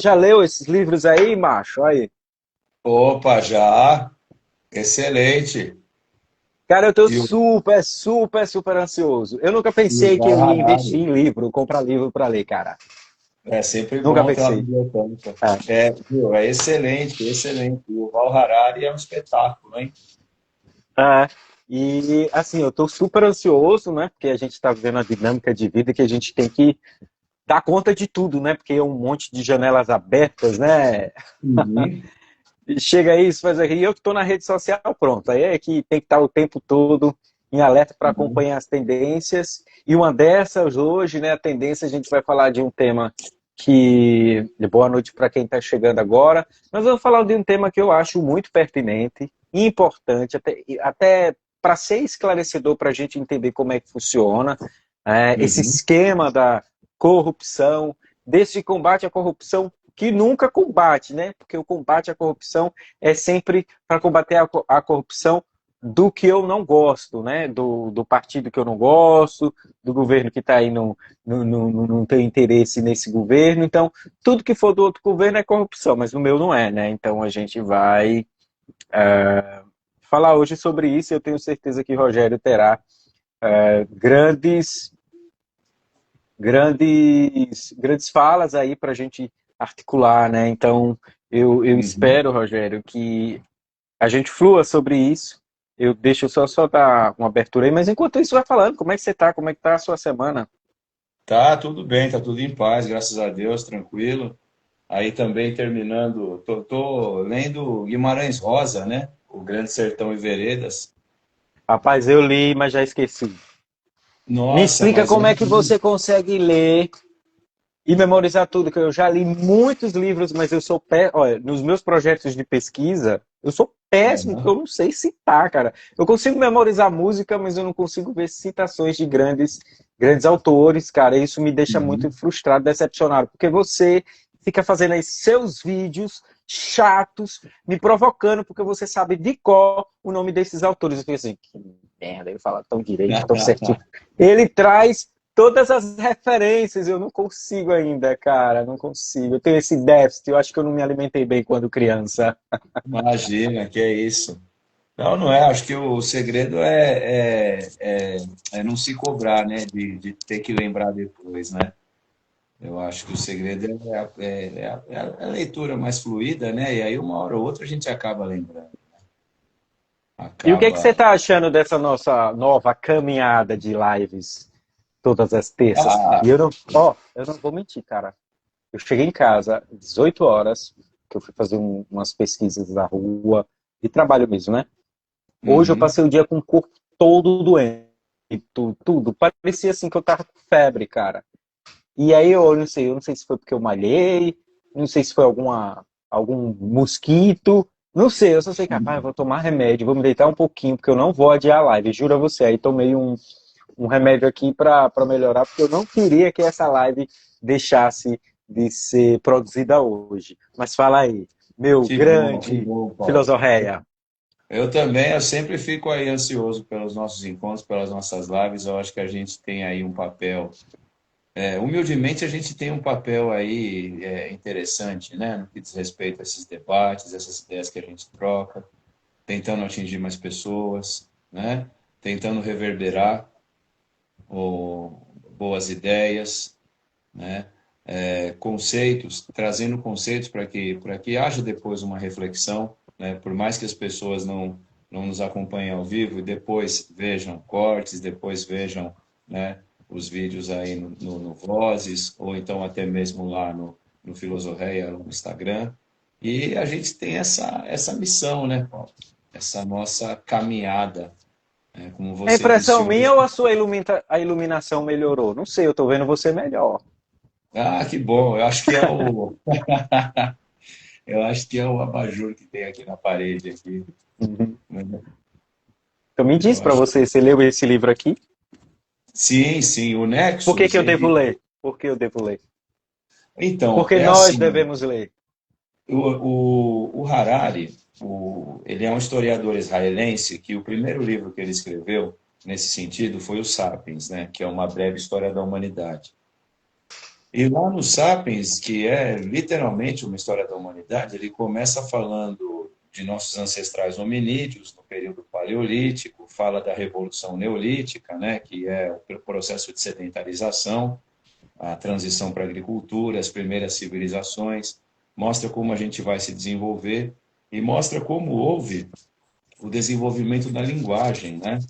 Já leu esses livros aí, macho? Aí. Opa, já. Excelente. Cara, eu tô E o, super ansioso. Eu nunca e o pensei que Val eu ia investir Harari. em livro, comprar livro para ler, cara. É sempre Nunca bom ter uma pensei. biblioteca. É. Viu? É excelente, excelente. E o Val Harari é um espetáculo, hein? É. E assim, eu tô super ansioso, né? Porque a gente está vivendo a dinâmica de vida que a gente tem que dar conta de tudo, né? Porque é um monte de janelas abertas, né? Uhum, E chega isso, faz aqui, e eu que estou na rede social, pronto. Aí é que tem que estar o tempo todo em alerta para uhum, acompanhar as tendências. E uma dessas hoje, né, a tendência, a gente vai falar de um tema que. Boa noite para quem está chegando agora. Nós vamos falar de um tema que eu acho muito pertinente e importante, até para ser esclarecedor para a gente entender como é que funciona esse uhum. esquema da corrupção, desse combate à corrupção que nunca combate, né? Porque o combate à corrupção é sempre para combater a corrupção do que eu não gosto, né? Do partido que eu não gosto, do governo que está aí não tem interesse nesse governo. Então, tudo que for do outro governo é corrupção, mas o meu não é, né? Então, a gente vai falar hoje sobre isso e eu tenho certeza que Rogério terá grandes grandes falas aí para a gente articular, né? Então, eu Uhum. espero, Rogério, que a gente flua sobre isso. Eu deixo só dar uma abertura aí, mas enquanto isso, vai falando, como é que você tá? Como é que tá a sua semana? Tá tudo bem, tá tudo em paz, graças a Deus, tranquilo. Aí também terminando, tô lendo Guimarães Rosa, né? O Grande Sertão e Veredas. Rapaz, eu li, mas já esqueci. Me Nossa, explica mas é como é que um. você consegue ler e memorizar tudo, que eu já li muitos livros, mas eu sou olha, nos meus projetos de pesquisa, eu sou péssimo, porque eu não sei citar, cara. Eu consigo memorizar música, mas eu não consigo ver citações de grandes autores, cara. E isso me deixa muito Uhum. frustrado, decepcionado, porque você fica fazendo aí seus vídeos chatos, me provocando, porque você sabe de cor o nome desses autores. Eu fico assim, que merda, ele fala tão direito, tão certinho. Ele traz todas as referências, eu não consigo ainda, cara, não consigo. Eu tenho esse déficit, eu acho que eu não me alimentei bem quando criança. Imagina, que é isso. Não, não é. Acho que o segredo é não se cobrar, né? De ter que lembrar depois, né? Eu acho que o segredo é a leitura mais fluida, né? E aí, uma hora ou outra, a gente acaba lembrando. E o que é que você Acaba. está achando dessa nossa nova caminhada de lives todas as terças? Ah, E eu não vou mentir, cara. Eu cheguei em casa às 18 horas, que eu fui fazer umas pesquisas na rua, de trabalho mesmo, né? Hoje eu uhum, passei o dia com o corpo todo doente, tudo. Parecia assim que eu tava com febre, cara. E aí eu não sei se foi porque eu malhei, não sei se foi algum mosquito, não sei, eu só sei que, rapaz, eu vou tomar remédio, vou me deitar um pouquinho, porque eu não vou adiar a live, juro a você. Aí tomei um remédio aqui para melhorar, porque eu não queria que essa live deixasse de ser produzida hoje. Mas fala aí, meu que grande bom, Paulo. filosoféia. Eu também, eu sempre fico aí ansioso pelos nossos encontros, pelas nossas lives. Eu acho que a gente tem aí um papel. Humildemente, a gente tem um papel aí interessante, né? No que diz respeito a esses debates, essas ideias que a gente troca, tentando atingir mais pessoas, né? Tentando reverberar boas ideias, né? Conceitos, trazendo conceitos para que haja depois uma reflexão, né? Por mais que as pessoas não nos acompanhem ao vivo e depois vejam cortes, depois vejam, né, os vídeos aí no Vozes, ou então até mesmo lá no Filosoféia, no Instagram. E a gente tem essa missão, né, Paulo? Essa nossa caminhada, né? Como É você disse impressão hoje. minha ou a iluminação melhorou? Não sei, eu tô vendo você melhor. Ah, que bom! Eu acho que é o abajur que tem aqui na parede aqui, Uhum. né? Então me diz Eu para acho você, que você leu esse livro aqui? sim, sim, o Por que Nexus, que eu devo ele. ler? Por que eu devo ler? Então, Porque é nós assim, devemos ler. o Harari, ele é um historiador israelense que o primeiro livro que ele escreveu nesse sentido foi o Sapiens, né, que é uma breve história da humanidade. E lá no Sapiens, que é literalmente uma história da humanidade, ele começa falando de nossos ancestrais hominídeos no período paleolítico, fala da revolução neolítica, né, que é o processo de sedentarização, a transição para a agricultura, as primeiras civilizações, mostra como a gente vai se desenvolver e mostra como houve o desenvolvimento da linguagem, né?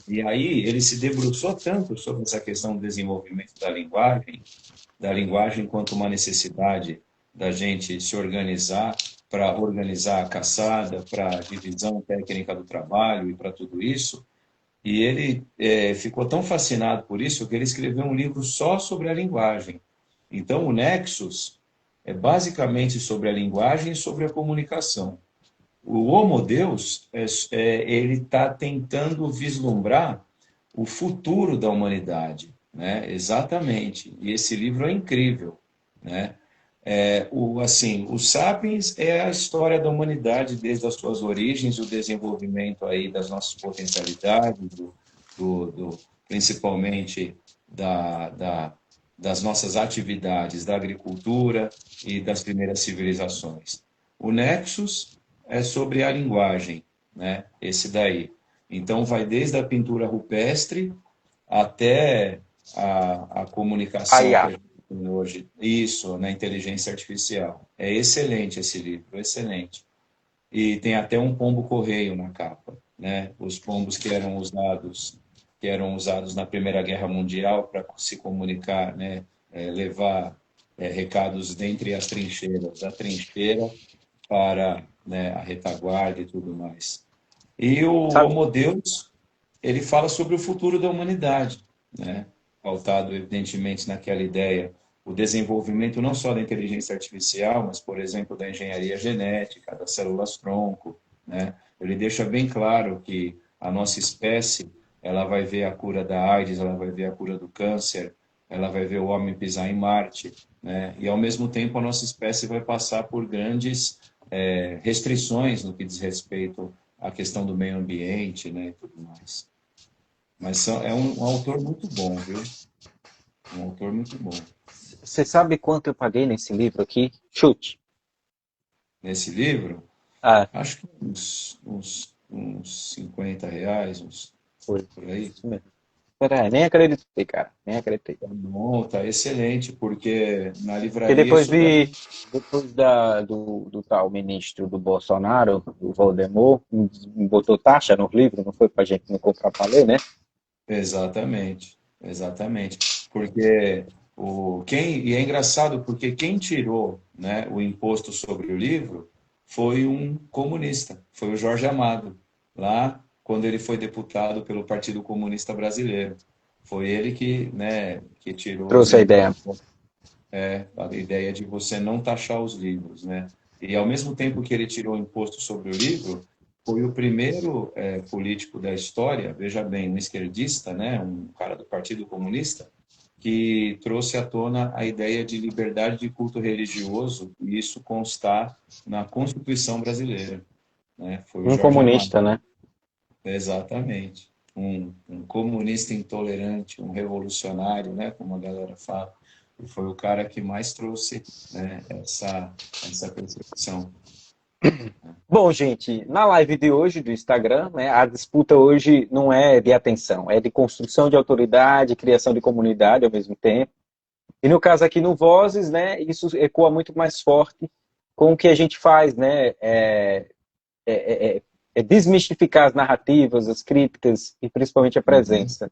E aí ele se debruçou tanto sobre essa questão do desenvolvimento da linguagem quanto uma necessidade da gente se organizar para organizar a caçada, para a divisão técnica do trabalho e para tudo isso. E ele ficou tão fascinado por isso que ele escreveu um livro só sobre a linguagem. Então, o Nexus é basicamente sobre a linguagem e sobre a comunicação. O Homo Deus, ele está tentando vislumbrar o futuro da humanidade, né? Exatamente. E esse livro é incrível, né? Assim, o Sapiens é a história da humanidade desde as suas origens, o desenvolvimento aí das nossas potencialidades, principalmente das nossas atividades da agricultura e das primeiras civilizações. O Nexus é sobre a linguagem, né? Esse daí. Então, vai desde a pintura rupestre até a A comunicação que a IA. gente tem hoje. Isso, na inteligência artificial. É excelente esse livro, excelente. E tem até um pombo-correio na capa, né? Os pombos que eram usados na Primeira Guerra Mundial para se comunicar, né? Levar recados dentre as trincheiras, da trincheira para, né, a retaguarda e tudo mais. E o Sabe, Homo Deus, ele fala sobre o futuro da humanidade, né? Pautado, evidentemente, naquela ideia, o desenvolvimento não só da inteligência artificial, mas, por exemplo, da engenharia genética, das células-tronco, né? Ele deixa bem claro que a nossa espécie, ela vai ver a cura da AIDS, ela vai ver a cura do câncer, ela vai ver o homem pisar em Marte, né? E, ao mesmo tempo, a nossa espécie vai passar por grandes restrições no que diz respeito à questão do meio ambiente, né, e tudo mais. Mas é um autor muito bom, viu? Um autor muito bom. você sabe quanto eu paguei nesse livro aqui? Chute. Nesse livro, Ah, acho que uns R$ 50, foi. por aí. Isso mesmo. Pera, nem acreditei, cara. Nem acreditei. Tá bom, tá excelente, porque na Porque livraria depois isso daí. vi, depois do tal ministro do Bolsonaro, o Voldemort, botou taxa no livro, não foi pra gente não comprar pra ler, né? Exatamente, exatamente. Porque e é engraçado porque quem tirou, né, o imposto sobre o livro foi um comunista, foi o Jorge Amado, lá quando ele foi deputado pelo Partido Comunista Brasileiro. Foi ele que, né, que tirou Trouxe a ideia. a ideia de você não taxar os livros, né? E ao mesmo tempo que ele tirou o imposto sobre o livro, foi o primeiro político da história, veja bem, um esquerdista, né, um cara do Partido Comunista, que trouxe à tona a ideia de liberdade de culto religioso, e isso constar na Constituição brasileira, né? Foi o Um Jorge Amado, comunista, né? exatamente. Um comunista intolerante, um revolucionário, né, como a galera fala. E foi o cara que mais trouxe, né, essa percepção. Bom, gente, na live de hoje do Instagram, né, a disputa hoje não é de atenção, é de construção de autoridade, criação de comunidade ao mesmo tempo. E no caso aqui no Vozes, né, isso ecoa muito mais forte com o que a gente faz, né, é desmistificar as narrativas, as críticas e principalmente a Uhum. presença.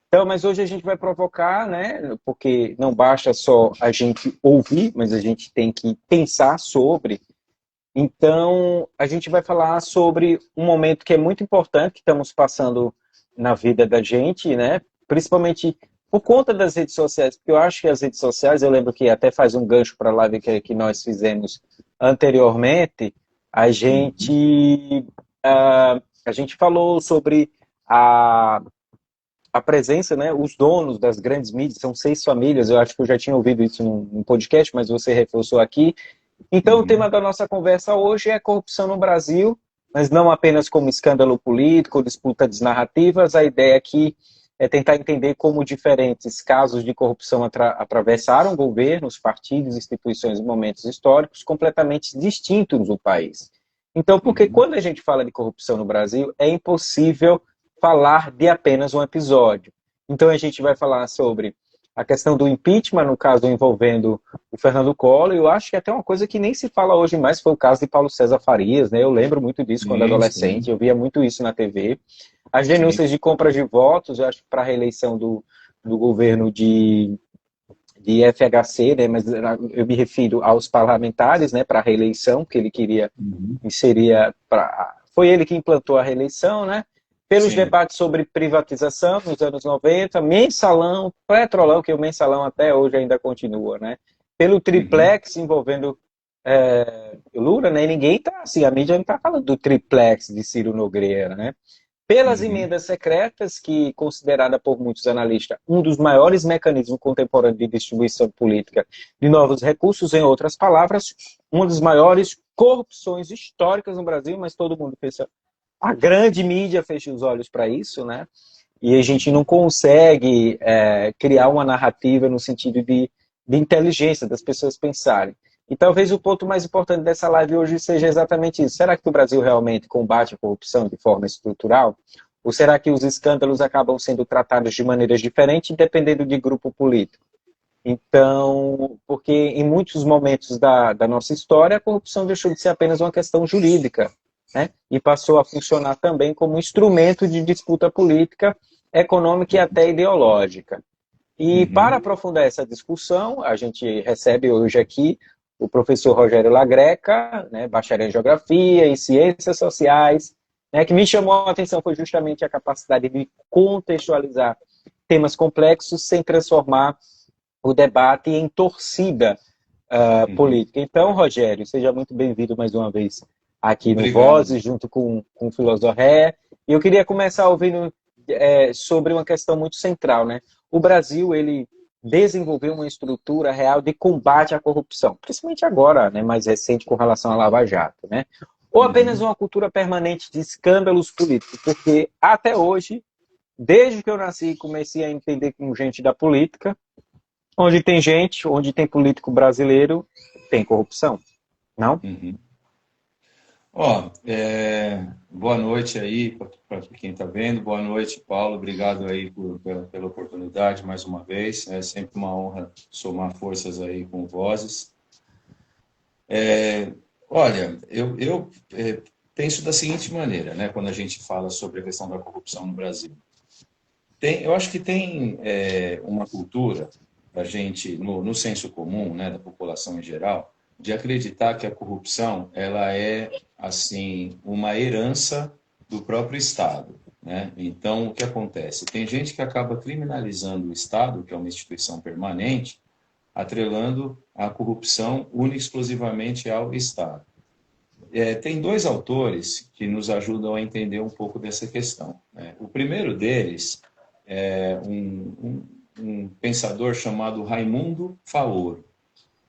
Então, mas hoje a gente vai provocar, né, porque não basta só a gente ouvir, mas a gente tem que pensar sobre. Então, a gente vai falar sobre um momento que é muito importante que estamos passando na vida da gente, né? Principalmente por conta das redes sociais, porque eu acho que as redes sociais, eu lembro que até faz um gancho para a live que nós fizemos anteriormente, a Uhum. gente, a gente falou sobre a, a presença, né? Os donos das grandes mídias, são 6 famílias, eu acho que eu já tinha ouvido isso num podcast, mas você reforçou aqui, então, o tema Uhum. da nossa conversa hoje é a corrupção no Brasil, mas não apenas como escândalo político, disputa de narrativas. A ideia aqui é tentar entender como diferentes casos de corrupção atravessaram governos, partidos, instituições e momentos históricos completamente distintos no país. Então, porque Uhum. quando a gente fala de corrupção no Brasil, é impossível falar de apenas um episódio. Então, a gente vai falar sobre a questão do impeachment, no caso envolvendo o Fernando Collor, e eu acho que até uma coisa que nem se fala hoje mais foi o caso de Paulo César Farias, né? Eu lembro muito disso quando Sim, adolescente, sim, eu via muito isso na TV. As sim. denúncias de compras de votos, eu acho que para a reeleição do governo de FHC, né? Mas eu me refiro aos parlamentares, né? Para a reeleição, que ele queria Uhum. inserir. Foi ele que implantou a reeleição, né? Pelos Sim. debates sobre privatização nos anos 90, mensalão, petrolão, que o mensalão até hoje ainda continua, né? Pelo Uhum. triplex envolvendo Lula, né? E ninguém tá assim, a mídia não está falando do triplex de Ciro Nogueira, né? Pelas Uhum. emendas secretas, que considerada por muitos analistas um dos maiores mecanismos contemporâneos de distribuição política de novos recursos, em outras palavras, uma das maiores corrupções históricas no Brasil, mas todo mundo pensa, a grande mídia fecha os olhos para isso, né? E a gente não Uhum. consegue criar uma narrativa no sentido de inteligência, das pessoas pensarem. E talvez o ponto mais importante dessa live hoje seja exatamente isso. Será que o Brasil realmente combate a corrupção de forma estrutural? Ou será que os escândalos acabam sendo tratados de maneiras diferentes, dependendo de grupo político? Então, porque em muitos momentos da nossa história, a corrupção deixou de ser apenas uma questão jurídica, né? E passou a funcionar também como um instrumento de disputa política, econômica e até ideológica. E para Uhum. aprofundar essa discussão, a gente recebe hoje aqui o professor Rogério Lagreca, né, bacharel em Geografia e Ciências Sociais, né, que me chamou a atenção foi justamente a capacidade de contextualizar temas complexos sem transformar o debate em torcida Uhum. política. Então, Rogério, seja muito bem-vindo mais uma vez aqui no Obrigado. Vozes, junto com o Filosofé. E eu queria começar ouvindo sobre uma questão muito central, né? O Brasil, ele desenvolveu uma estrutura real de combate à corrupção, principalmente agora, né, mais recente com relação à Lava Jato, né? Ou apenas Uhum. uma cultura permanente de escândalos políticos, porque até hoje, desde que eu nasci, comecei a entender com gente da política, onde tem gente, onde tem político brasileiro, tem corrupção, não? Uhum. Ó, boa noite aí para quem está vendo. Boa noite, Paulo. Obrigado aí pela oportunidade mais uma vez. É sempre uma honra somar forças aí com Vozes. Olha, eu penso da seguinte maneira, né, quando a gente fala sobre a questão da corrupção no Brasil. Eu acho que tem uma cultura da gente, no senso comum, né, da população em geral, de acreditar que a corrupção ela é assim uma herança do próprio Estado, né? Então, o que acontece? Tem gente que acaba criminalizando o Estado, que é uma instituição permanente, atrelando a corrupção única e exclusivamente ao Estado. Tem dois autores que nos ajudam a entender um pouco dessa questão, né? O primeiro deles é um pensador chamado Raimundo Faoro.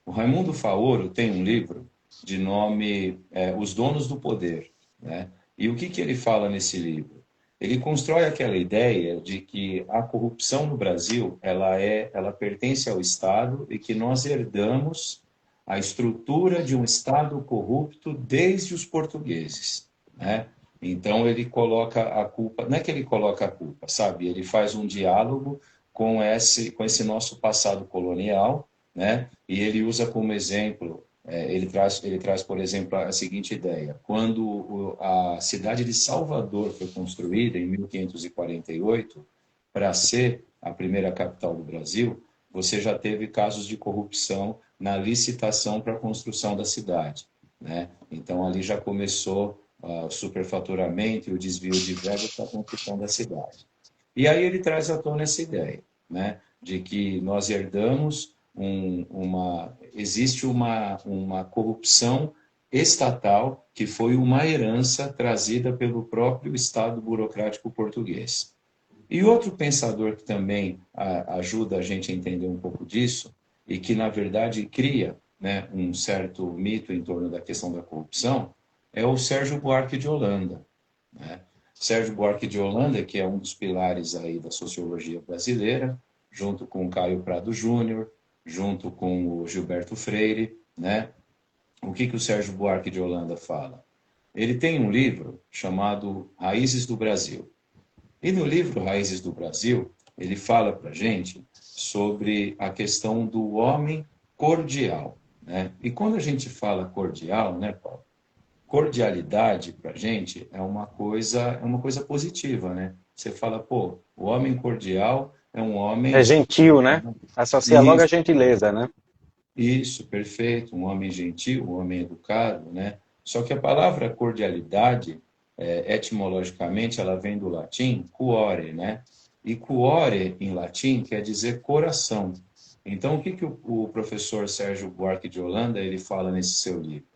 O Raimundo Faoro tem um livro de nome Os Donos do Poder, né? E o que ele fala nesse livro? Ele constrói aquela ideia de que a corrupção no Brasil ela pertence ao Estado e que nós herdamos a estrutura de um Estado corrupto desde os portugueses, né? Então ele coloca a culpa, não é que ele coloca a culpa, sabe? Ele faz um diálogo com esse nosso passado colonial, né? E ele usa como exemplo, ele traz, por exemplo, a seguinte ideia: quando a cidade de Salvador foi construída em 1548 para ser a primeira capital do Brasil, você já teve casos de corrupção na licitação para a construção da cidade, né? Então ali já começou o superfaturamento e o desvio de verbas para a construção da cidade. E aí ele traz à tona essa ideia, né, de que nós herdamos existe uma corrupção estatal que foi uma herança trazida pelo próprio Estado burocrático português. E outro pensador que também ajuda a gente a entender um pouco disso, e que, na verdade, cria, né, um certo mito em torno da questão da corrupção, é o Sérgio Buarque de Holanda, né? Sérgio Buarque de Holanda, que é um dos pilares aí da sociologia brasileira, junto com o Caio Prado Júnior, junto com o Gilberto Freire, né? O que o Sérgio Buarque de Holanda fala? Ele tem um livro chamado Raízes do Brasil. E no livro Raízes do Brasil, ele fala para a gente sobre a questão do homem cordial, né? E quando a gente fala cordial, né, Paulo? Cordialidade para a gente é uma coisa positiva, né? Você fala, pô, o homem cordial é um É homem. gentil, né? Associa logo a Isso, gentileza, né? isso, perfeito, um homem gentil, um homem educado, né? Só que a palavra cordialidade, etimologicamente, ela vem do latim cuore, né? E cuore, em latim, quer dizer coração. Então, o que o professor Sérgio Buarque de Holanda ele fala nesse seu livro?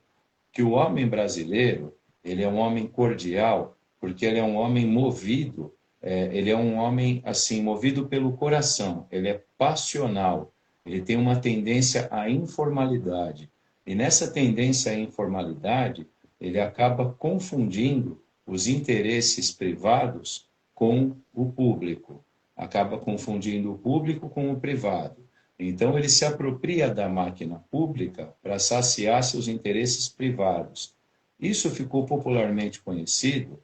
Que o homem brasileiro, ele é um homem cordial, porque ele é um homem movido, ele é um homem, assim, movido pelo coração, ele é passional, ele tem uma tendência à informalidade. E nessa tendência à informalidade, ele acaba confundindo os interesses privados com o público, acaba confundindo o público com o privado. Então, ele se apropria da máquina pública para saciar seus interesses privados. Isso ficou popularmente conhecido,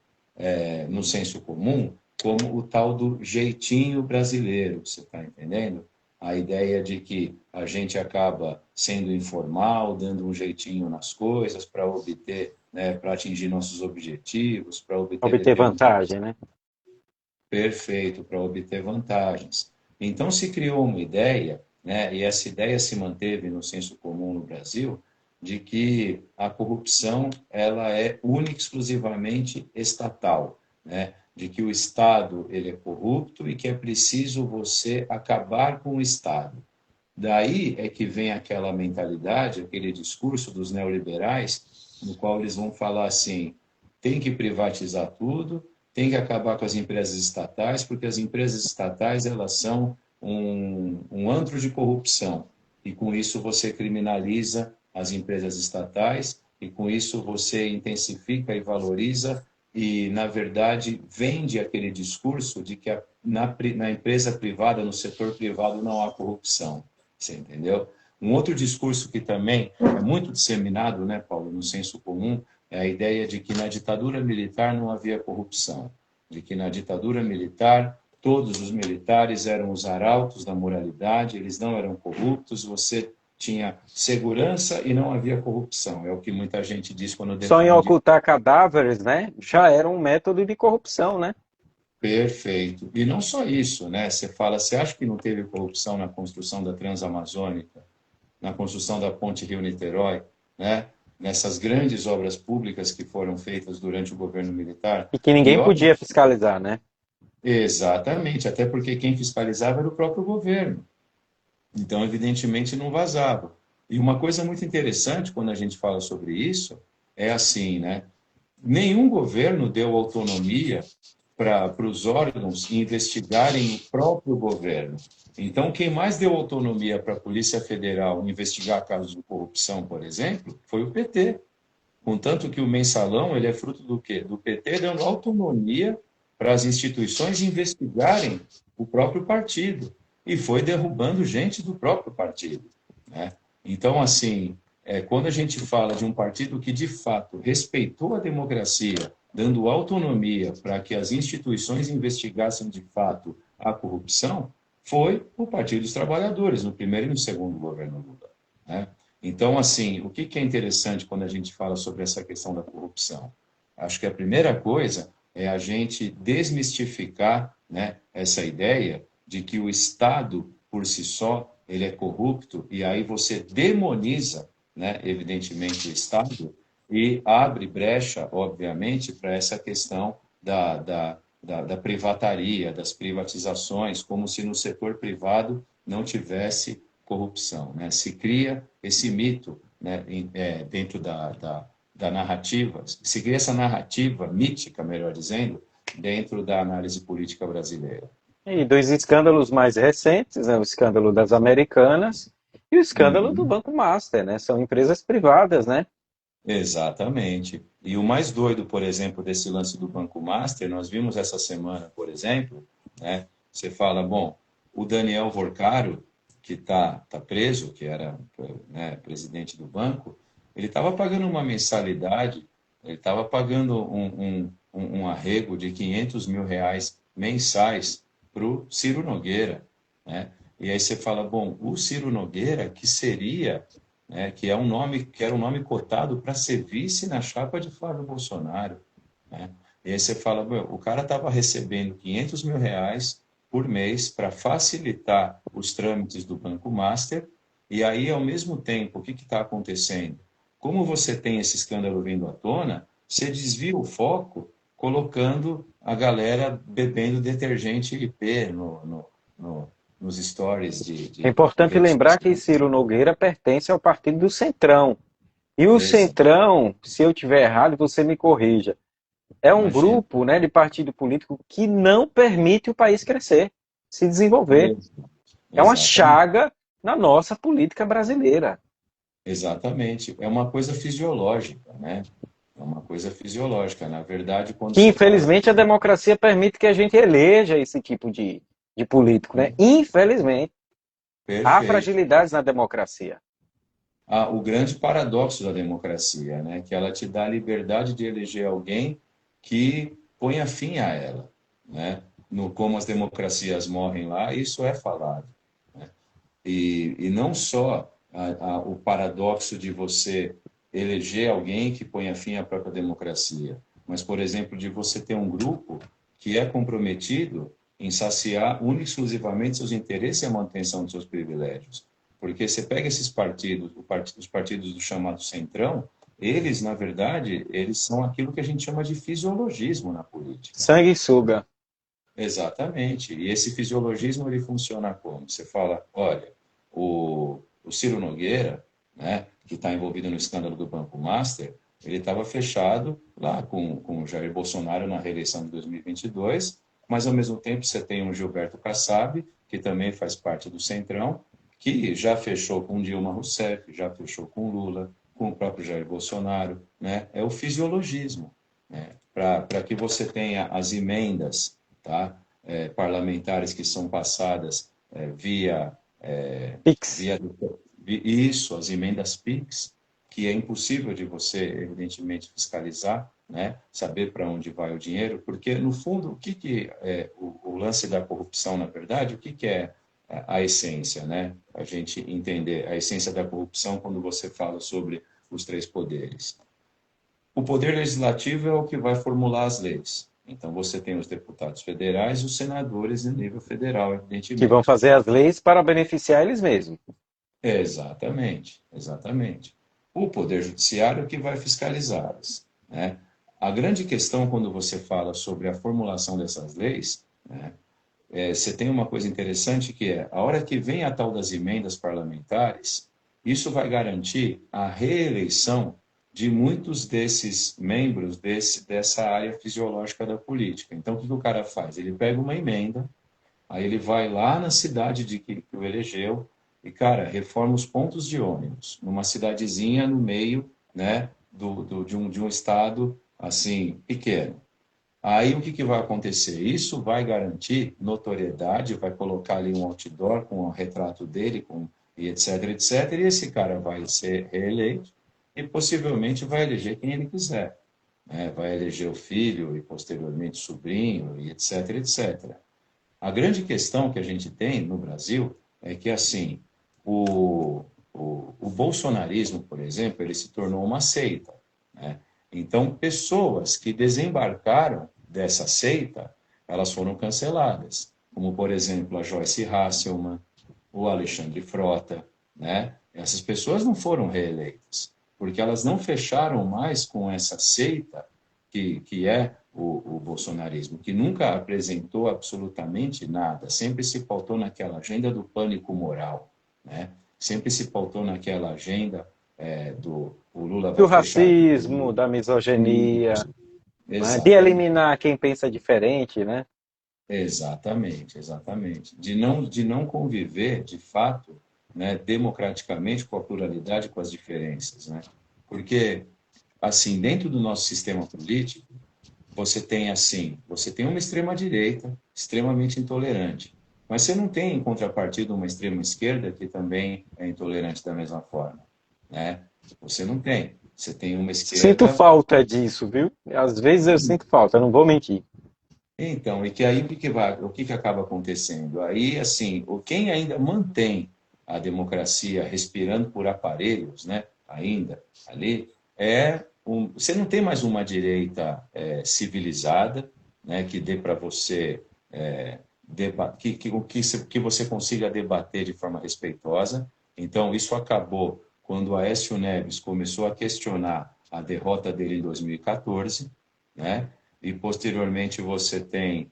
no senso comum, como o tal do jeitinho brasileiro, você está entendendo? A ideia de que a gente acaba sendo informal, dando um jeitinho nas coisas para obter, né, para atingir nossos objetivos, para obter Obter determinados. vantagem, né? Perfeito, para obter vantagens. Então se criou uma ideia, né, e essa ideia se manteve no senso comum no Brasil, de que a corrupção ela é única e exclusivamente estatal, né? De que o Estado ele é corrupto e que é preciso você acabar com o Estado. Daí é que vem aquela mentalidade, aquele discurso dos neoliberais, no qual eles vão falar assim: tem que privatizar tudo, tem que acabar com as empresas estatais, porque as empresas estatais elas são um antro de corrupção. E com isso você criminaliza as empresas estatais, e com isso você intensifica e valoriza, e, na verdade, vende aquele discurso de que na empresa privada, no setor privado, não há corrupção. Você entendeu? Um outro discurso que também é muito disseminado, né, Paulo, no senso comum, é a ideia de que na ditadura militar não havia corrupção, de que na ditadura militar todos os militares eram os arautos da moralidade, eles não eram corruptos, você tinha segurança e não havia corrupção. É o que muita gente diz quando Só em defende. ocultar cadáveres, né? Já era um método de corrupção, né? Perfeito. E não só isso, né? Você fala, você acha que não teve corrupção na construção da Transamazônica, na construção da Ponte Rio-Niterói, né? Nessas grandes obras públicas que foram feitas durante o governo militar? E que E ninguém óbvio, podia fiscalizar, né? exatamente, até porque quem fiscalizava era o próprio governo. Então, evidentemente, não vazava. E uma coisa muito interessante quando a gente fala sobre isso é assim, né? Nenhum governo deu autonomia para os órgãos investigarem o próprio governo. Então, quem mais deu autonomia para a Polícia Federal investigar casos de corrupção, por exemplo, foi o PT. Contanto que o mensalão ele é fruto do quê? Do PT dando autonomia para as instituições investigarem o próprio partido. E foi derrubando gente do próprio partido, né? Então, assim, quando a gente fala de um partido que, de fato, respeitou a democracia, dando autonomia para que as instituições investigassem, de fato, a corrupção, foi o Partido dos Trabalhadores, no primeiro e no segundo governo Lula, né? Então, assim, o que é interessante quando a gente fala sobre essa questão da corrupção? Acho que a primeira coisa é a gente desmistificar, né, essa ideia de que o Estado, por si só, ele é corrupto, e aí você demoniza, né, evidentemente, o Estado, e abre brecha, obviamente, para essa questão da privataria, das privatizações, como se no setor privado não tivesse corrupção, né? Se cria esse mito, né, dentro da narrativa, se cria essa narrativa mítica, melhor dizendo, dentro da análise política brasileira. E dos escândalos mais recentes, né? O escândalo das Americanas e o escândalo do Uhum. Banco Master, né? São empresas privadas, né? Exatamente. E o mais doido, por exemplo, desse lance do Banco Master, nós vimos essa semana, por exemplo, né? Você fala, bom, o Daniel Vorcaro, que tá preso, que era, né, presidente do banco, ele estava pagando uma mensalidade, ele estava pagando um arrego de R$ 500 mil mensais para o Ciro Nogueira, né? E aí você fala, bom, o Ciro Nogueira, que seria, né, que é um nome, que era um nome cotado para ser vice na chapa de Flávio Bolsonaro, né? E aí você fala, meu, o cara estava recebendo R$ 500 mil por mês para facilitar os trâmites do Banco Master, e aí, ao mesmo tempo, o que está acontecendo? Como você tem esse escândalo vindo à tona, você desvia o foco colocando a galera bebendo detergente IP no, nos stories É de importante redes lembrar que sociais. Ciro Nogueira pertence ao partido do Centrão. E o Exato. Centrão, se eu tiver errado, você me corrija, é um Imagina. grupo, né, de partido político que não permite o país crescer, se desenvolver. Exato. É uma Exatamente. chaga na nossa política brasileira. Exatamente. É uma coisa fisiológica, né? É uma coisa fisiológica. Na verdade, quando Que, você fala infelizmente, a democracia permite que a gente eleja esse tipo de político, né? Infelizmente. Há perfeito, fragilidades na democracia. o grande paradoxo da democracia, né? Que ela te dá a liberdade de eleger alguém que ponha fim a ela, né? No como as democracias morrem lá, isso é falado. E não só o paradoxo de você eleger alguém que ponha fim à própria democracia, mas, por exemplo, de você ter um grupo que é comprometido em saciar única e exclusivamente seus interesses e a manutenção dos seus privilégios. Porque você pega esses partidos, os partidos do chamado Centrão, eles, na verdade, eles são aquilo que a gente chama de fisiologismo na política. Sanguessuga. Exatamente. E esse fisiologismo ele funciona como? Você fala, olha, o Ciro Nogueira, né, que está envolvido no escândalo do Banco Master, ele estava fechado lá com o Jair Bolsonaro na reeleição de 2022, mas ao mesmo tempo você tem o Gilberto Kassab, que também faz parte do Centrão, que já fechou com Dilma Rousseff, já fechou com Lula, com o próprio Jair Bolsonaro, né? É o fisiologismo, né? Para que você tenha as emendas, tá? Parlamentares que são passadas via Pix. via isso, as emendas PIX, que é impossível de você, evidentemente, fiscalizar, né? Saber para onde vai o dinheiro, porque, no fundo, o que, que é o lance da corrupção, na verdade, o que, que é a essência, né? A gente entender a essência da corrupção quando você fala sobre os três poderes. O poder legislativo é o que vai formular as leis. Então, você tem os deputados federais e os senadores em nível federal, Que vão evidentemente. fazer as leis para beneficiar eles mesmos. Exatamente, exatamente. O Poder Judiciário é que vai fiscalizá-las, né? A grande questão quando você fala sobre a formulação dessas leis, né, você tem uma coisa interessante que é, a hora que vem a tal das emendas parlamentares, isso vai garantir a reeleição de muitos desses membros dessa área fisiológica da política. Então, o que o cara faz? Ele pega uma emenda, aí ele vai lá na cidade de que o elegeu e, cara, reforma os pontos de ônibus, numa cidadezinha no meio, né, de um estado, assim, pequeno. Aí o que, que vai acontecer? Isso vai garantir notoriedade, vai colocar ali um outdoor com o retrato dele, e etc, etc, e esse cara vai ser reeleito e possivelmente vai eleger quem ele quiser, né? Vai eleger o filho e posteriormente o sobrinho, e etc, etc. A grande questão que a gente tem no Brasil é que, assim, o bolsonarismo, por exemplo, ele se tornou uma seita, né? Então, pessoas que desembarcaram dessa seita, elas foram canceladas, como, por exemplo, a Joyce Hasselman, o Alexandre Frota, né? Essas pessoas não foram reeleitas, porque elas não fecharam mais com essa seita que é o bolsonarismo, que nunca apresentou absolutamente nada, sempre se pautou naquela agenda do pânico moral, né? Sempre se pautou naquela agenda do o Lula Do vai fechar racismo, tudo. da misoginia, Isso, né? De exatamente. eliminar quem pensa diferente, né? Exatamente, exatamente. De não conviver, de fato, né, democraticamente com a pluralidade, com as diferenças, né? Porque assim, dentro do nosso sistema político, você tem assim, você tem uma extrema-direita extremamente intolerante, mas você não tem em contrapartida uma extrema-esquerda que também é intolerante da mesma forma, né? Você não tem. Você tem uma Sinto esquerda. falta disso, viu? Às vezes eu sinto falta, não vou mentir. Então, e que aí o que que acaba acontecendo? Aí, assim, quem ainda mantém a democracia respirando por aparelhos, né, ainda ali, você não tem mais uma direita civilizada, né, que dê para você que você consiga debater de forma respeitosa. Então, isso acabou quando o Aécio Neves começou a questionar a derrota dele em 2014, né? E posteriormente você tem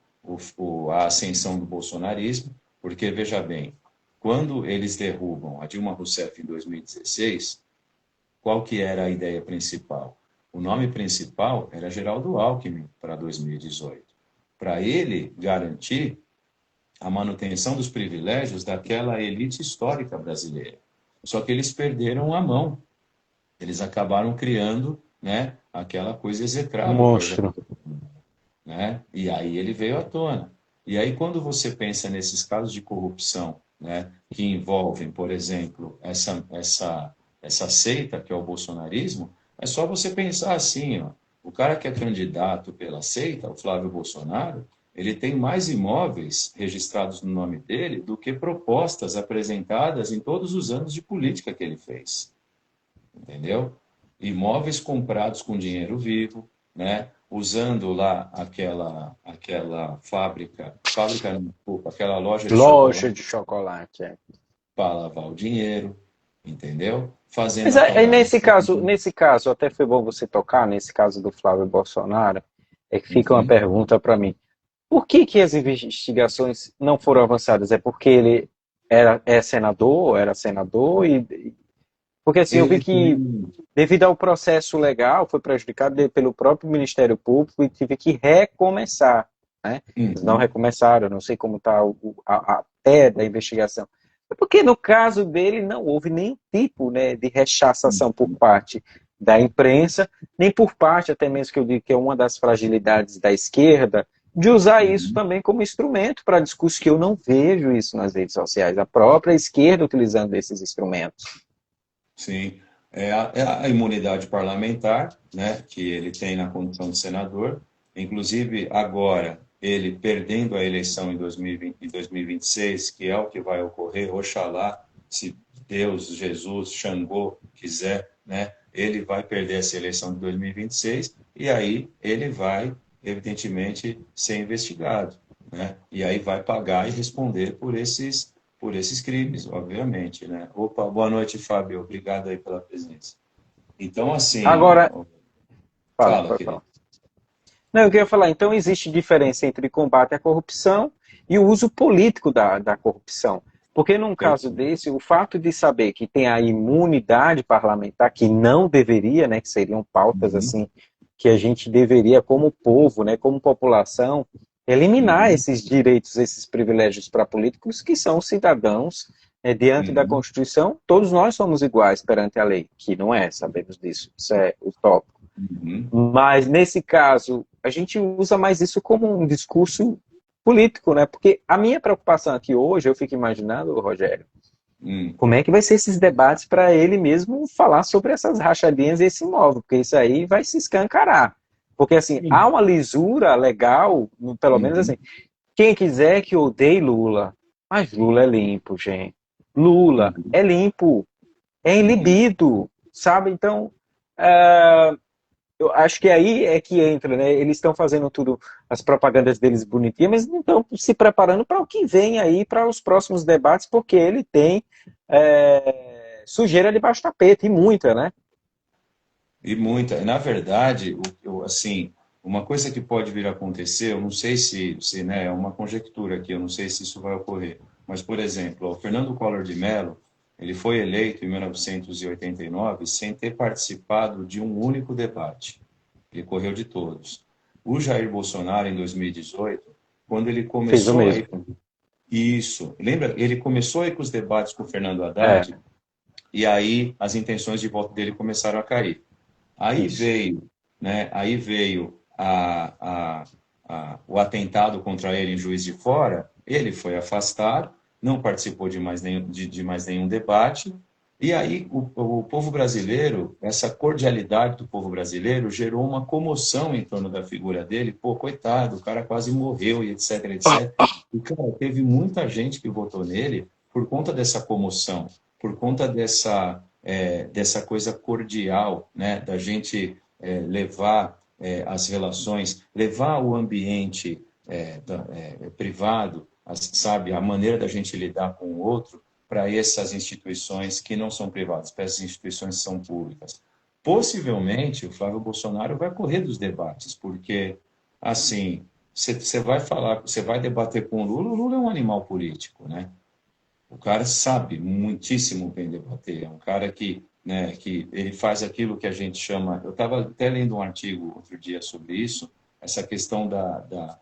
a ascensão do bolsonarismo, porque veja bem, quando eles derrubam a Dilma Rousseff em 2016, qual que era a ideia principal? O nome principal era Geraldo Alckmin para 2018, para ele garantir a manutenção dos privilégios daquela elite histórica brasileira. Só que eles perderam a mão, eles acabaram criando, né, aquela coisa Um execrável que eu já, monstro. né? E aí ele veio à tona. E aí quando você pensa nesses casos de corrupção, né, que envolvem, por exemplo, essa seita que é o bolsonarismo, é só você pensar assim, ó, o cara que é candidato pela seita, o Flávio Bolsonaro, ele tem mais imóveis registrados no nome dele do que propostas apresentadas em todos os anos de política que ele fez, entendeu? Imóveis comprados com dinheiro vivo, né? Usando lá aquela fábrica não, desculpa, aquela loja de Loja chocolate de chocolate, é. para lavar o dinheiro, entendeu? Fazendo Mas a aí palavra. nesse caso, até foi bom você tocar, nesse caso do Flávio Bolsonaro, é que fica uma Uhum, pergunta para mim. Por que que as investigações não foram avançadas? É porque ele é senador, era senador, porque assim, eu vi ele que tem. devido ao processo legal, foi prejudicado pelo próprio Ministério Público e tive que recomeçar, né? Eles não Uhum, recomeçaram, não sei como está a pé da investigação. É porque no caso dele não houve nenhum tipo, né, de rechaçação por parte da imprensa, nem por parte, até mesmo que eu digo que é uma das fragilidades da esquerda, de usar isso uhum, também como instrumento para discurso, que eu não vejo isso nas redes sociais, a própria esquerda utilizando esses instrumentos. sim. É a imunidade parlamentar, né, que ele tem na condição de senador. Inclusive, agora, ele perdendo a eleição em 2020, em 2026, que é o que vai ocorrer, oxalá, se Deus, Jesus, Xangô quiser, né, ele vai perder essa eleição de 2026 e aí ele vai, evidentemente, ser investigado, né? E aí vai pagar e responder por esses crimes, obviamente, né? Opa, boa noite, Fábio. Obrigado aí pela presença. Então, assim, Agora, fala, fala, pode falar. querido. Não, eu queria falar, então existe diferença entre combate à corrupção e o uso político da corrupção. Porque num caso Perfeito. desse, o fato de saber que tem a imunidade parlamentar, que não deveria, né, que seriam pautas Uhum, assim, que a gente deveria, como povo, né, como população, eliminar uhum, esses direitos, esses privilégios para políticos que são cidadãos, diante da uhum, Constituição, todos nós somos iguais perante a lei, que não é, sabemos disso, isso é utópico. uhum, Mas, nesse caso, a gente usa mais isso como um discurso político, né? Porque a minha preocupação aqui hoje, eu fico imaginando, Rogério, uhum. como é que vai ser esses debates para ele mesmo falar sobre essas rachadinhas e esse imóvel, porque isso aí vai se escancarar. Porque, assim, há uma lisura legal, pelo menos Uhum, assim, quem quiser que odeie Lula, mas Lula é limpo, gente. Lula uhum, é limpo, é uhum. inibido, sabe? Então, uh, eu acho que aí é que entra, né? Eles estão fazendo tudo, as propagandas deles bonitinhas, mas não estão se preparando para o que vem aí, para os próximos debates, porque ele tem sujeira debaixo do tapete, e muita, né? E muita. Na verdade, assim, uma coisa que pode vir a acontecer, eu não sei se né, é uma conjectura aqui, eu não sei se isso vai ocorrer, mas, por exemplo, o Fernando Collor de Mello, ele foi eleito em 1989 sem ter participado de um único debate. Ele correu de todos. O Jair Bolsonaro, em 2018, quando ele Fez o começou a mesmo. ir. Isso, lembra? Ele começou a ir com os debates com o Fernando É, Haddad, e aí as intenções de voto dele começaram a cair. Aí Isso. veio, né? Aí veio o atentado contra ele em Juiz de Fora, ele foi afastado, não participou de mais nenhum debate, e aí o povo brasileiro, essa cordialidade do povo brasileiro gerou uma comoção em torno da figura dele, pô, coitado, o cara quase morreu e etc, etc. E, cara, teve muita gente que votou nele por conta dessa comoção, por conta dessa coisa cordial, né, da gente levar as relações, levar o ambiente privado, sabe, a maneira da gente lidar com o outro para essas instituições que não são privadas, para essas instituições que são públicas. Possivelmente, o Flávio Bolsonaro vai correr dos debates, porque, assim, você vai falar, você vai debater com o Lula é um animal político, né? O cara sabe muitíssimo bem debater. É um cara que, né, que ele faz aquilo que a gente chama. Eu estava até lendo um artigo outro dia sobre isso, essa questão da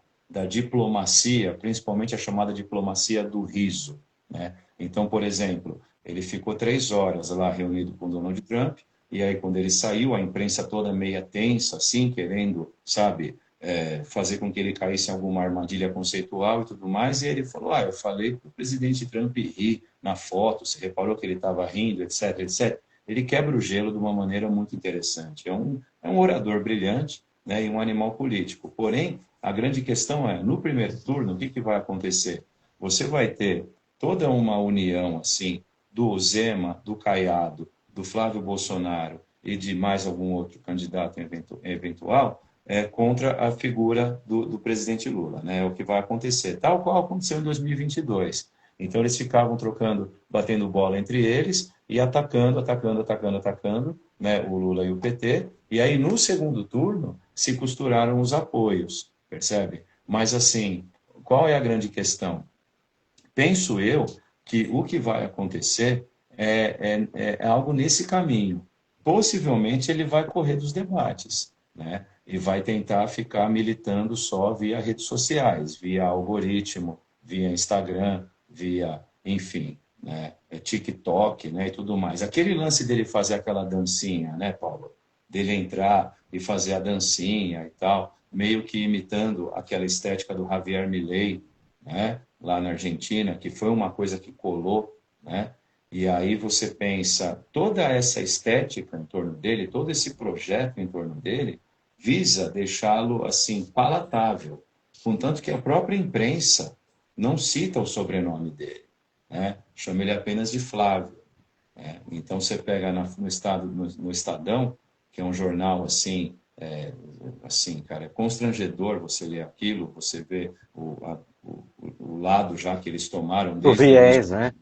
diplomacia, principalmente a chamada diplomacia do riso, né? Então, por exemplo, ele ficou 3 horas lá reunido com Donald Trump, e aí quando ele saiu, a imprensa toda meia tensa, assim, querendo, sabe, fazer com que ele caísse em alguma armadilha conceitual e tudo mais, e ele falou, eu falei para o presidente Trump rir na foto, você reparou que ele estava rindo, etc, etc. Ele quebra o gelo de uma maneira muito interessante. É um orador brilhante, né, e um animal político. Porém, a grande questão é, no primeiro turno, o que vai acontecer? Você vai ter toda uma união, assim, do Zema, do Caiado, do Flávio Bolsonaro e de mais algum outro candidato eventual, contra a figura do presidente Lula, né? É o que vai acontecer, tal qual aconteceu em 2022. Então eles ficavam trocando, batendo bola entre eles e atacando, atacando, atacando, atacando, né? O Lula e o PT. E aí no segundo turno se costuraram os apoios, percebe? Mas assim, qual é a grande questão? Penso eu que o que vai acontecer é algo nesse caminho. Possivelmente ele vai correr dos debates, né? E vai tentar ficar militando só via redes sociais, via algoritmo, via Instagram, via, enfim, né? TikTok, né? E tudo mais. Aquele lance dele fazer aquela dancinha, né, Paulo? Dele entrar e fazer a dancinha e tal, meio que imitando aquela estética do Javier Milei, né? Lá na Argentina, que foi uma coisa que colou, né? E aí você pensa, toda essa estética em torno dele, todo esse projeto em torno dele, visa deixá-lo assim palatável, contanto que a própria imprensa não cita o sobrenome dele, né? Chama ele apenas de Flávio, né? Então você pega no Estadão, que é um jornal assim, cara, é constrangedor você ler aquilo, você vê o lado já que eles tomaram O desde o início, viés, né?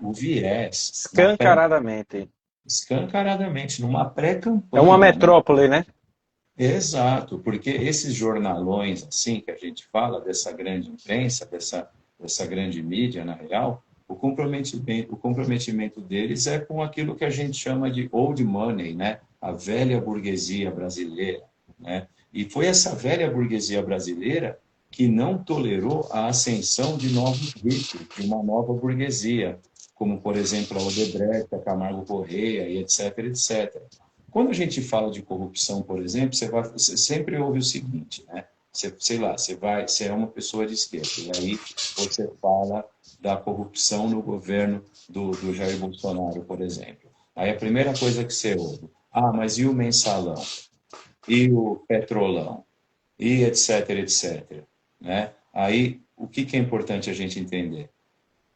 o viés, Escancaradamente. escancaradamente, numa É uma pré-campanha, né? metrópole, né? Exato, porque esses jornalões, assim, que a gente fala, dessa grande imprensa, dessa grande mídia, na real, o comprometimento deles é com aquilo que a gente chama de old money, né? A velha burguesia brasileira, né? E foi essa velha burguesia brasileira que não tolerou a ascensão de novos ricos, de uma nova burguesia, como, por exemplo, a Odebrecht, a Camargo Corrêa e etc, etc. Quando a gente fala de corrupção, por exemplo, você sempre ouve o seguinte, né? Sei lá, você é uma pessoa de esquerda, e aí você fala da corrupção no governo do Jair Bolsonaro, por exemplo. Aí a primeira coisa que você ouve, mas e o mensalão? E o petrolão? E etc, etc. Né? Aí, o que é importante a gente entender?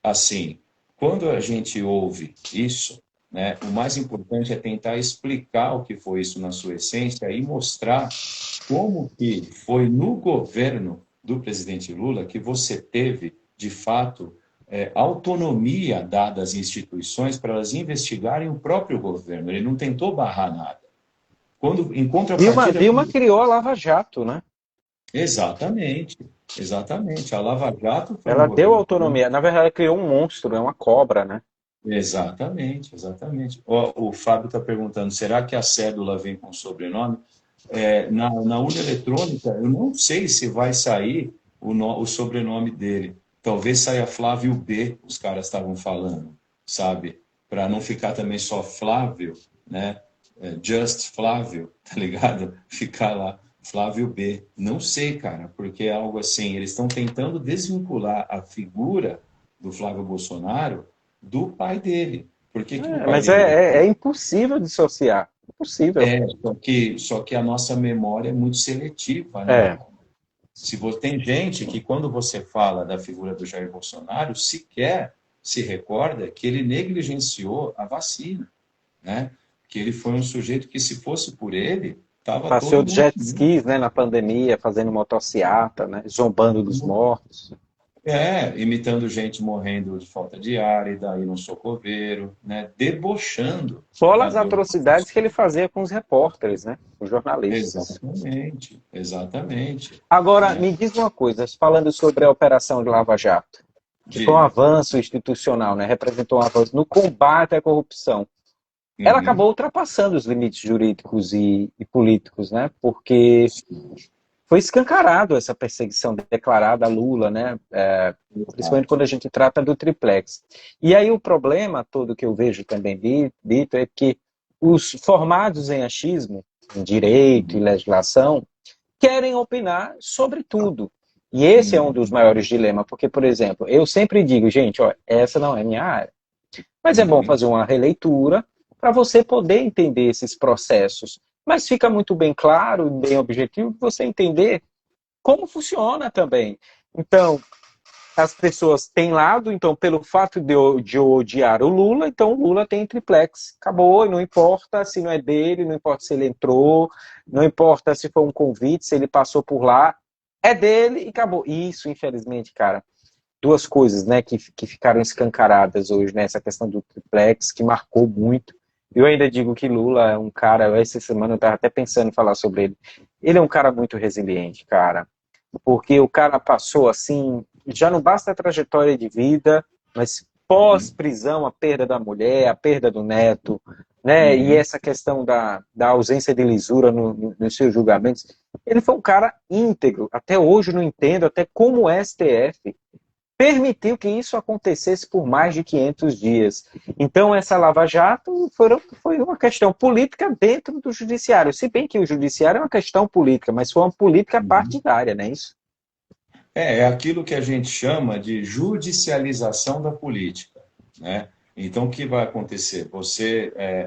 Assim, quando a gente ouve isso, né, o mais importante é tentar explicar o que foi isso na sua essência e mostrar como que foi no governo do presidente Lula que você teve, de fato, autonomia dada às instituições para elas investigarem o próprio governo. Ele não tentou barrar nada. Quando, em contrapartida... Dilma criou a Lava Jato, né? Exatamente, exatamente. A Lava Jato foi no Ela deu governo Lula. autonomia. Na verdade, ela criou um monstro, é uma cobra, né? Exatamente, exatamente. O Fábio está perguntando, será que a cédula vem com sobrenome? Na urna eletrônica, eu não sei se vai sair o sobrenome dele. Talvez saia Flávio B, os caras estavam falando, sabe? Para não ficar também só Flávio, né? Just Flávio, tá ligado? Ficar lá, Flávio B. Não sei, cara, porque é algo assim, eles estão tentando desvincular a figura do Flávio Bolsonaro do pai dele. Por que que o pai Mas dele é impossível dissociar. Impossível. só que a nossa memória é muito seletiva, né? É, Se você, tem gente que, quando você fala da figura do Jair Bolsonaro, sequer se recorda que ele negligenciou a vacina, né? Que ele foi um sujeito que, se fosse por ele, estava passeou todo de mundo. jet skis, né, na pandemia, fazendo motociata, né, zombando dos mortos. Imitando gente morrendo de falta de ar, e daí no socorreiro, né? Debochando Fora da as dor. atrocidades que ele fazia com os repórteres, né, os jornalistas. Exatamente, exatamente. Agora, Né? me diz uma coisa, falando sobre a Operação de Lava Jato, que foi um Diga. avanço institucional, né, representou um avanço no combate à corrupção. Ela Uhum. acabou ultrapassando os limites jurídicos e políticos, né, porque foi escancarado essa perseguição declarada a Lula, né? Principalmente Exato. quando a gente trata do triplex. E aí o problema todo que eu vejo também dito é que os formados em achismo, em direito e Uhum. legislação, querem opinar sobre tudo. E esse é um dos Uhum. maiores dilemas, porque, por exemplo, eu sempre digo, gente, ó, essa não é minha área. Mas é bom Uhum. fazer uma releitura para você poder entender esses processos. Mas fica muito bem claro, bem objetivo, você entender como funciona também. Então, as pessoas têm lado, então, pelo fato de odiar o Lula, então o Lula tem triplex. Acabou, e não importa se não é dele, não importa se ele entrou, não importa se foi um convite, se ele passou por lá, é dele e acabou. Isso, infelizmente, cara, duas coisas, né, que ficaram escancaradas hoje, né, essa questão do triplex, que marcou muito. Eu ainda digo que Lula é um cara, essa semana eu estava até pensando em falar sobre ele. Ele é um cara muito resiliente, cara, porque o cara passou assim, já não basta a trajetória de vida, mas Uhum. pós-prisão, a perda da mulher, a perda do neto, né? E Uhum. essa questão da ausência de lisura nos seus julgamentos. Ele foi um cara íntegro. Até hoje eu não entendo até como o STF permitiu que isso acontecesse por mais de 500 dias. Então, essa Lava Jato foi uma questão política dentro do judiciário. Se bem que o judiciário é uma questão política, mas foi uma política Uhum. partidária, não é isso? É aquilo que a gente chama de judicialização da política, né? Então, o que vai acontecer?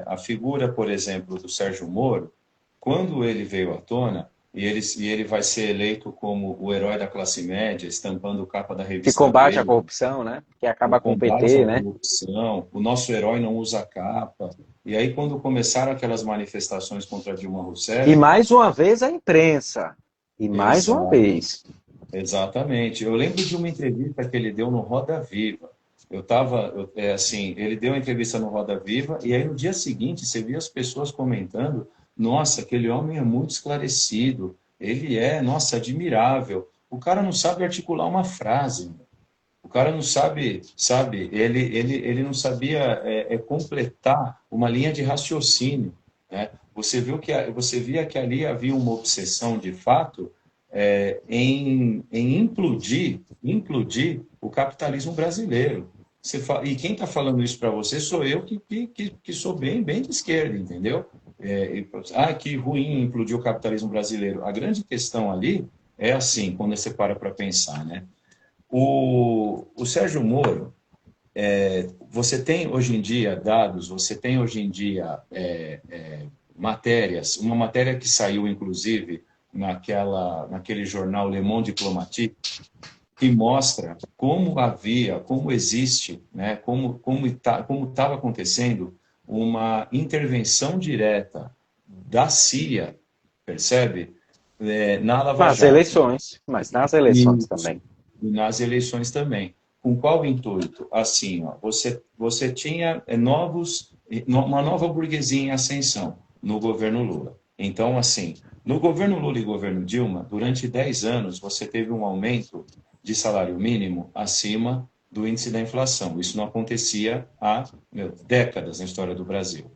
A figura, por exemplo, do Sérgio Moro, quando ele veio à tona, e ele vai ser eleito como o herói da classe média, estampando capa da Que revista combate a Veja, corrupção, né? Que o acaba com o combate PT, à né? corrupção, o nosso herói não usa capa. E aí, quando começaram aquelas manifestações contra Dilma E Rousseff, mais uma vez a imprensa. E mais uma exato, vez. exatamente. Eu lembro de uma entrevista que ele deu no Roda Viva. Assim, ele deu uma entrevista no Roda Viva e aí no dia seguinte você via as pessoas comentando: nossa, aquele homem é muito esclarecido, ele é, nossa, admirável. O cara não sabe articular uma frase. O cara não sabe, ele não sabia completar uma linha de raciocínio, né? Você via que ali havia uma obsessão de fato em implodir o capitalismo brasileiro. E quem está falando isso para você sou eu que sou bem de esquerda, entendeu? Que ruim implodir o capitalismo brasileiro. A grande questão ali é assim, quando você para pensar, né? O Sérgio Moro, você tem hoje em dia dados, você tem hoje em dia matérias, uma matéria que saiu, inclusive, naquele jornal Le Monde Diplomatique, que mostra como existe, né, como estava acontecendo uma intervenção direta da Síria, percebe? Na Lava Nas Jato. eleições, mas nas eleições Isso. também. E nas eleições também. Com qual intuito? Assim, ó, você tinha uma nova burguesia em ascensão no governo Lula. Então, assim, no governo Lula e governo Dilma, durante 10 anos, você teve um aumento de salário mínimo acima do índice da inflação. Isso não acontecia há décadas na história do Brasil.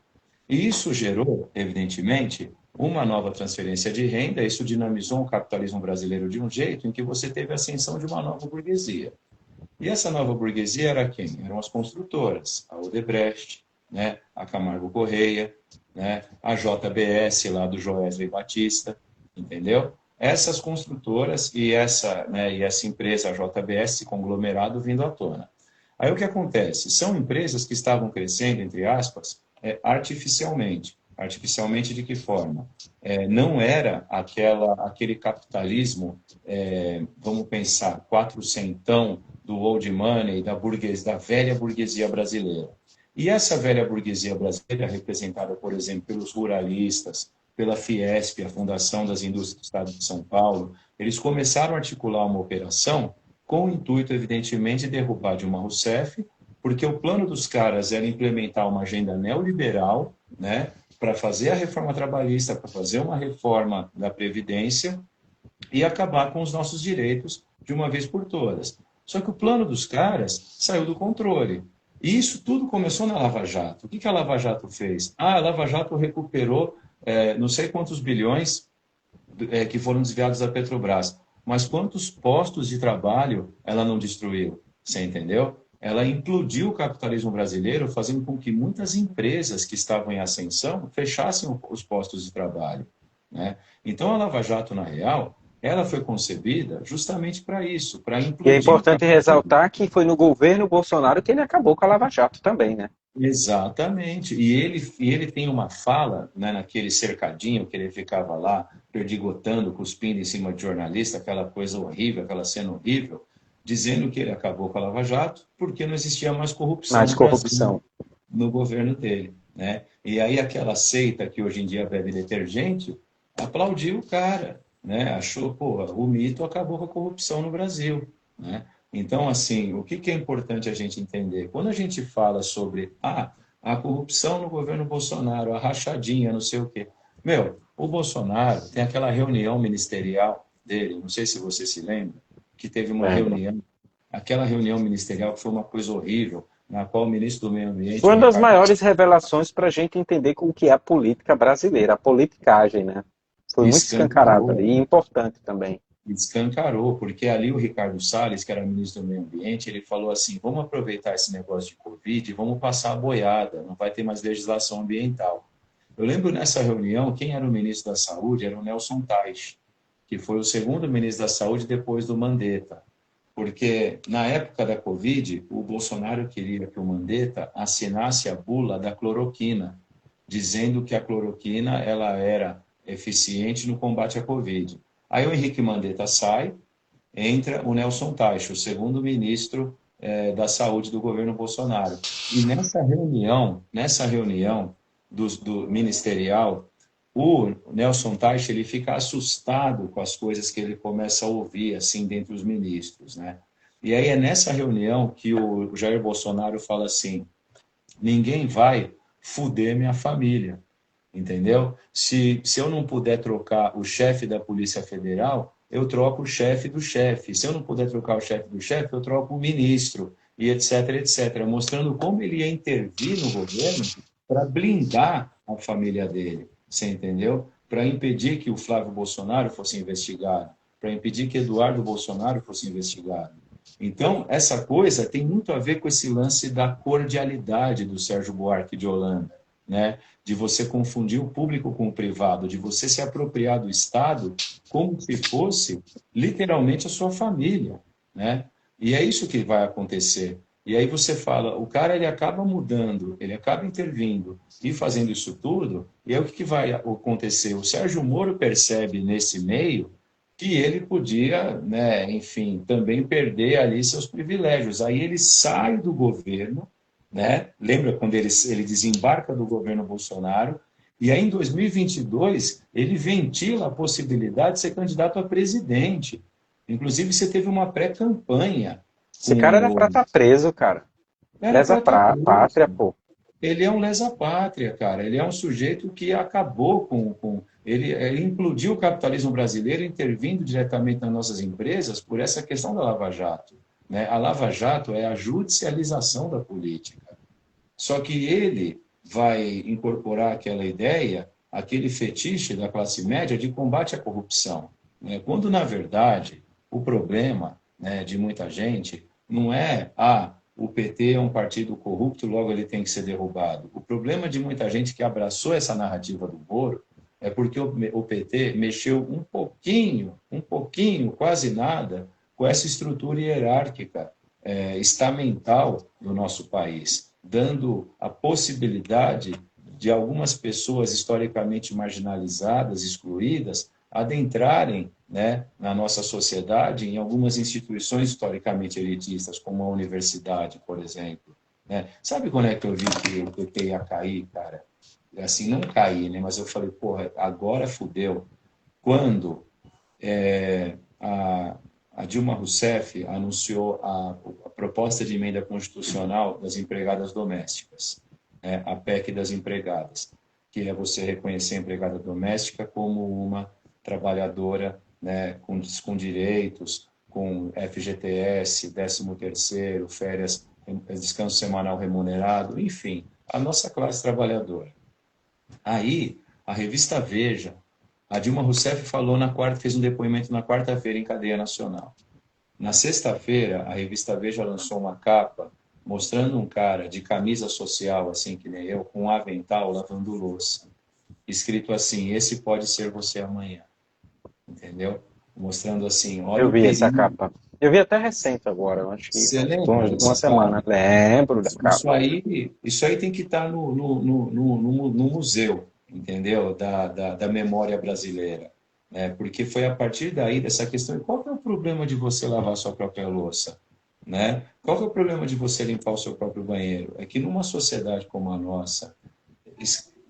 E isso gerou, evidentemente, uma nova transferência de renda, isso dinamizou o capitalismo brasileiro de um jeito em que você teve a ascensão de uma nova burguesia. E essa nova burguesia era quem? Eram as construtoras, a Odebrecht, né, a Camargo Correia. né? A JBS lá do Joesley Batista, entendeu? Essas construtoras e essa empresa, a JBS, esse conglomerado vindo à tona. Aí o que acontece? São empresas que estavam crescendo, entre aspas, artificialmente. Artificialmente de que forma? Não era aquele capitalismo, vamos pensar, quatrocentão do old money, da velha burguesia brasileira. E essa velha burguesia brasileira, representada, por exemplo, pelos ruralistas, pela Fiesp, a Fundação das Indústrias do Estado de São Paulo, eles começaram a articular uma operação com o intuito, evidentemente, de derrubar Dilma Rousseff, porque o plano dos caras era implementar uma agenda neoliberal, né, para fazer a reforma trabalhista, para fazer uma reforma da Previdência e acabar com os nossos direitos de uma vez por todas. Só que o plano dos caras saiu do controle. E isso tudo começou na Lava Jato. O que a Lava Jato fez? A Lava Jato recuperou não sei quantos bilhões que foram desviados da Petrobras. Mas quantos postos de trabalho ela não destruiu? Você entendeu? Ela implodiu o capitalismo brasileiro, fazendo com que muitas empresas que estavam em ascensão fechassem os postos de trabalho, né? Então, a Lava Jato, na real, ela foi concebida justamente para isso, para E é implodir o importante capitalismo. ressaltar que foi no governo Bolsonaro que ele acabou com a Lava Jato também, né? Exatamente. E ele tem uma fala, né, naquele cercadinho que ele ficava lá, perdigotando, cuspindo em cima de jornalista, aquela coisa horrível, aquela cena horrível, dizendo que ele acabou com a Lava Jato porque não existia mais corrupção Mais no Brasil, corrupção. no governo dele, né? E aí aquela seita que hoje em dia bebe detergente aplaudiu o cara, né? Achou, pô, o mito acabou com a corrupção no Brasil, né? Então, assim, o que é importante a gente entender? Quando a gente fala sobre a corrupção no governo Bolsonaro, a rachadinha, não sei o quê. Meu, o Bolsonaro tem aquela reunião ministerial dele, não sei se você se lembra, que teve uma Lembro. reunião, aquela reunião ministerial que foi uma coisa horrível, na qual o ministro do Meio Ambiente, Foi o uma das Ricardo maiores revelações para a gente entender o que é a política brasileira, a politicagem, né? Foi muito escancarado escancarou, ali e importante também. escancarou, porque ali o Ricardo Salles, que era ministro do Meio Ambiente, ele falou assim: vamos aproveitar esse negócio de Covid e vamos passar a boiada, não vai ter mais legislação ambiental. Eu lembro nessa reunião, quem era o ministro da Saúde era o Nelson Teich, que foi o segundo ministro da Saúde depois do Mandetta. Porque na época da Covid, o Bolsonaro queria que o Mandetta assinasse a bula da cloroquina, dizendo que a cloroquina ela era eficiente no combate à Covid. Aí o Henrique Mandetta sai, entra o Nelson Teich, o segundo ministro da Saúde do governo Bolsonaro. E nessa reunião do ministerial, o Nelson Teich ele fica assustado com as coisas que ele começa a ouvir assim dentre os ministros, né? E aí é nessa reunião que o Jair Bolsonaro fala assim: ninguém vai fuder minha família, entendeu? Se eu não puder trocar o chefe da Polícia Federal, eu troco o chefe do chefe. Se eu não puder trocar o chefe do chefe, eu troco o ministro, e etc, etc. Mostrando como ele ia intervir no governo para blindar a família dele, você entendeu? Para impedir que o Flávio Bolsonaro fosse investigado, para impedir que Eduardo Bolsonaro fosse investigado. Então, essa coisa tem muito a ver com esse lance da cordialidade do Sérgio Buarque de Holanda, né? De você confundir o público com o privado, de você se apropriar do Estado como se fosse literalmente a sua família, né? E é isso que vai acontecer. E aí você fala, o cara ele acaba mudando, ele acaba intervindo e fazendo isso tudo, e aí o que vai acontecer? O Sérgio Moro percebe nesse meio que ele podia, né, enfim, também perder ali seus privilégios. Aí ele sai do governo, né? Lembra quando ele desembarca do governo Bolsonaro? E aí, em 2022, ele ventila a possibilidade de ser candidato a presidente. Inclusive, você teve uma pré-campanha Esse cara era com pra o... estar preso, cara. Era Lesa para estar pátria, preso. pô. Ele é um lesa-pátria, cara. Ele é um sujeito que acabou com ele implodiu o capitalismo brasileiro, intervindo diretamente nas nossas empresas por essa questão da Lava Jato, né? A Lava Jato é a judicialização da política. Só que ele vai incorporar aquela ideia, aquele fetiche da classe média de combate à corrupção, né? Quando, na verdade, o problema, né, de muita gente não é o PT é um partido corrupto, logo ele tem que ser derrubado. O problema de muita gente que abraçou essa narrativa do Moro é porque o PT mexeu um pouquinho, quase nada, com essa estrutura hierárquica, estamental do nosso país, dando a possibilidade de algumas pessoas historicamente marginalizadas, excluídas, adentrarem, né, na nossa sociedade em algumas instituições historicamente elitistas, como a universidade, por exemplo. Né? Sabe quando é que eu vi que o PT ia cair, cara? Assim, não cair, né? Mas eu falei, porra, agora fudeu. Quando a Dilma Rousseff anunciou a proposta de emenda constitucional das empregadas domésticas, né? A PEC das empregadas, que é você reconhecer a empregada doméstica como uma trabalhadora, né, com direitos, com FGTS, 13º, férias, descanso semanal remunerado, enfim, a nossa classe trabalhadora. Aí, a revista Veja, a Dilma Rousseff falou na quarta, fez um depoimento na quarta-feira em cadeia nacional. Na sexta-feira, a revista Veja lançou uma capa mostrando um cara de camisa social, assim que nem eu, com um avental lavando louça. Escrito assim, esse pode ser você amanhã. Entendeu? Mostrando assim, olha Eu o vi essa perigo. capa. Eu vi até recente agora, eu acho que Você lembra uma dessa semana. capa? Lembro da capa. Isso aí tem que estar no museu, entendeu? Da memória brasileira. Né? Porque foi a partir daí dessa questão. Qual que é o problema de você lavar sua própria louça? Né? Qual que é o problema de você limpar o seu próprio banheiro? É que numa sociedade como a nossa,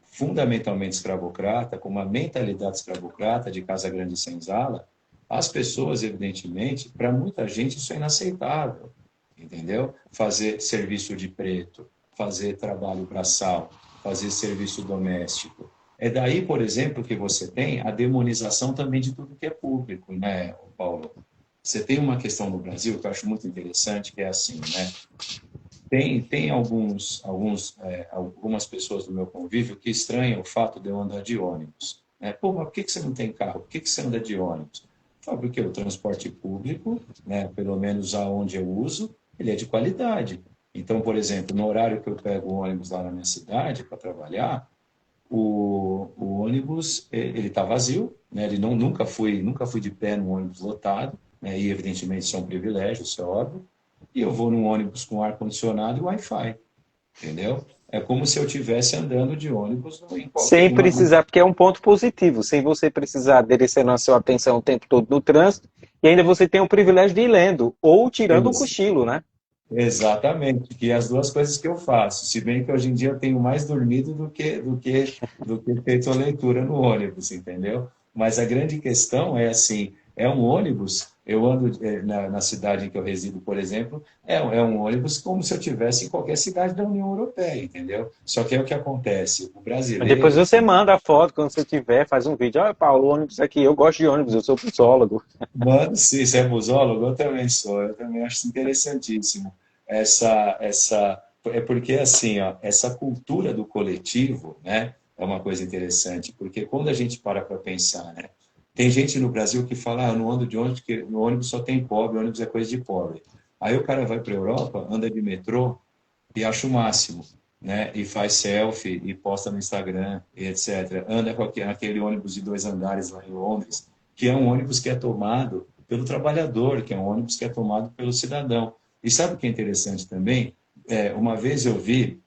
fundamentalmente escravocrata, com uma mentalidade escravocrata de casa grande e senzala, as pessoas, evidentemente, para muita gente isso é inaceitável, entendeu? Fazer serviço de preto, fazer trabalho braçal, fazer serviço doméstico. É daí, por exemplo, que você tem a demonização também de tudo que é público, né, Paulo? Você tem uma questão no Brasil que eu acho muito interessante, que é assim, né? Tem algumas pessoas do meu convívio que estranham o fato de eu andar de ônibus. Né? Pô, mas por que você não tem carro? Por que você anda de ônibus? Falo, porque o transporte público, né, pelo menos aonde eu uso, ele é de qualidade. Então, por exemplo, no horário que eu pego o ônibus lá na minha cidade para trabalhar, o ônibus ele está vazio, né? Ele nunca fui de pé no ônibus lotado, né? E evidentemente isso é um privilégio, isso é óbvio. E eu vou num ônibus com ar condicionado e Wi-Fi, entendeu? É como se eu estivesse andando de ônibus em qualquer Sem uma. precisar, porque é um ponto positivo, sem você precisar direcionar a sua atenção o tempo todo no trânsito, e ainda você tem o privilégio de ir lendo, ou tirando um cochilo, né? Exatamente, que as duas coisas que eu faço, se bem que hoje em dia eu tenho mais dormido do que feito a leitura no ônibus, entendeu? Mas a grande questão é assim, é um ônibus, eu ando na cidade em que eu resido, por exemplo, é um ônibus como se eu tivesse em qualquer cidade da União Europeia, entendeu? Só que é o que acontece, o Depois brasileiro, você manda a foto quando você tiver, faz um vídeo. Olha, Paulo, ônibus aqui, eu gosto de ônibus, eu sou psicólogo. mano, se você é musólogo, eu também sou. Eu também acho interessantíssimo. É porque assim, ó, essa cultura do coletivo, né, é uma coisa interessante, porque quando a gente para pensar, né, tem gente no Brasil que fala, ah, eu não ando de ônibus, porque no ônibus só tem pobre, ônibus é coisa de pobre. Aí o cara vai para a Europa, anda de metrô e acha o máximo, né, e faz selfie e posta no Instagram, e etc. Anda com aquele ônibus de 2 andares lá em Londres, que é um ônibus que é tomado pelo trabalhador, que é um ônibus que é tomado pelo cidadão. E sabe o que é interessante também? Uma vez eu vi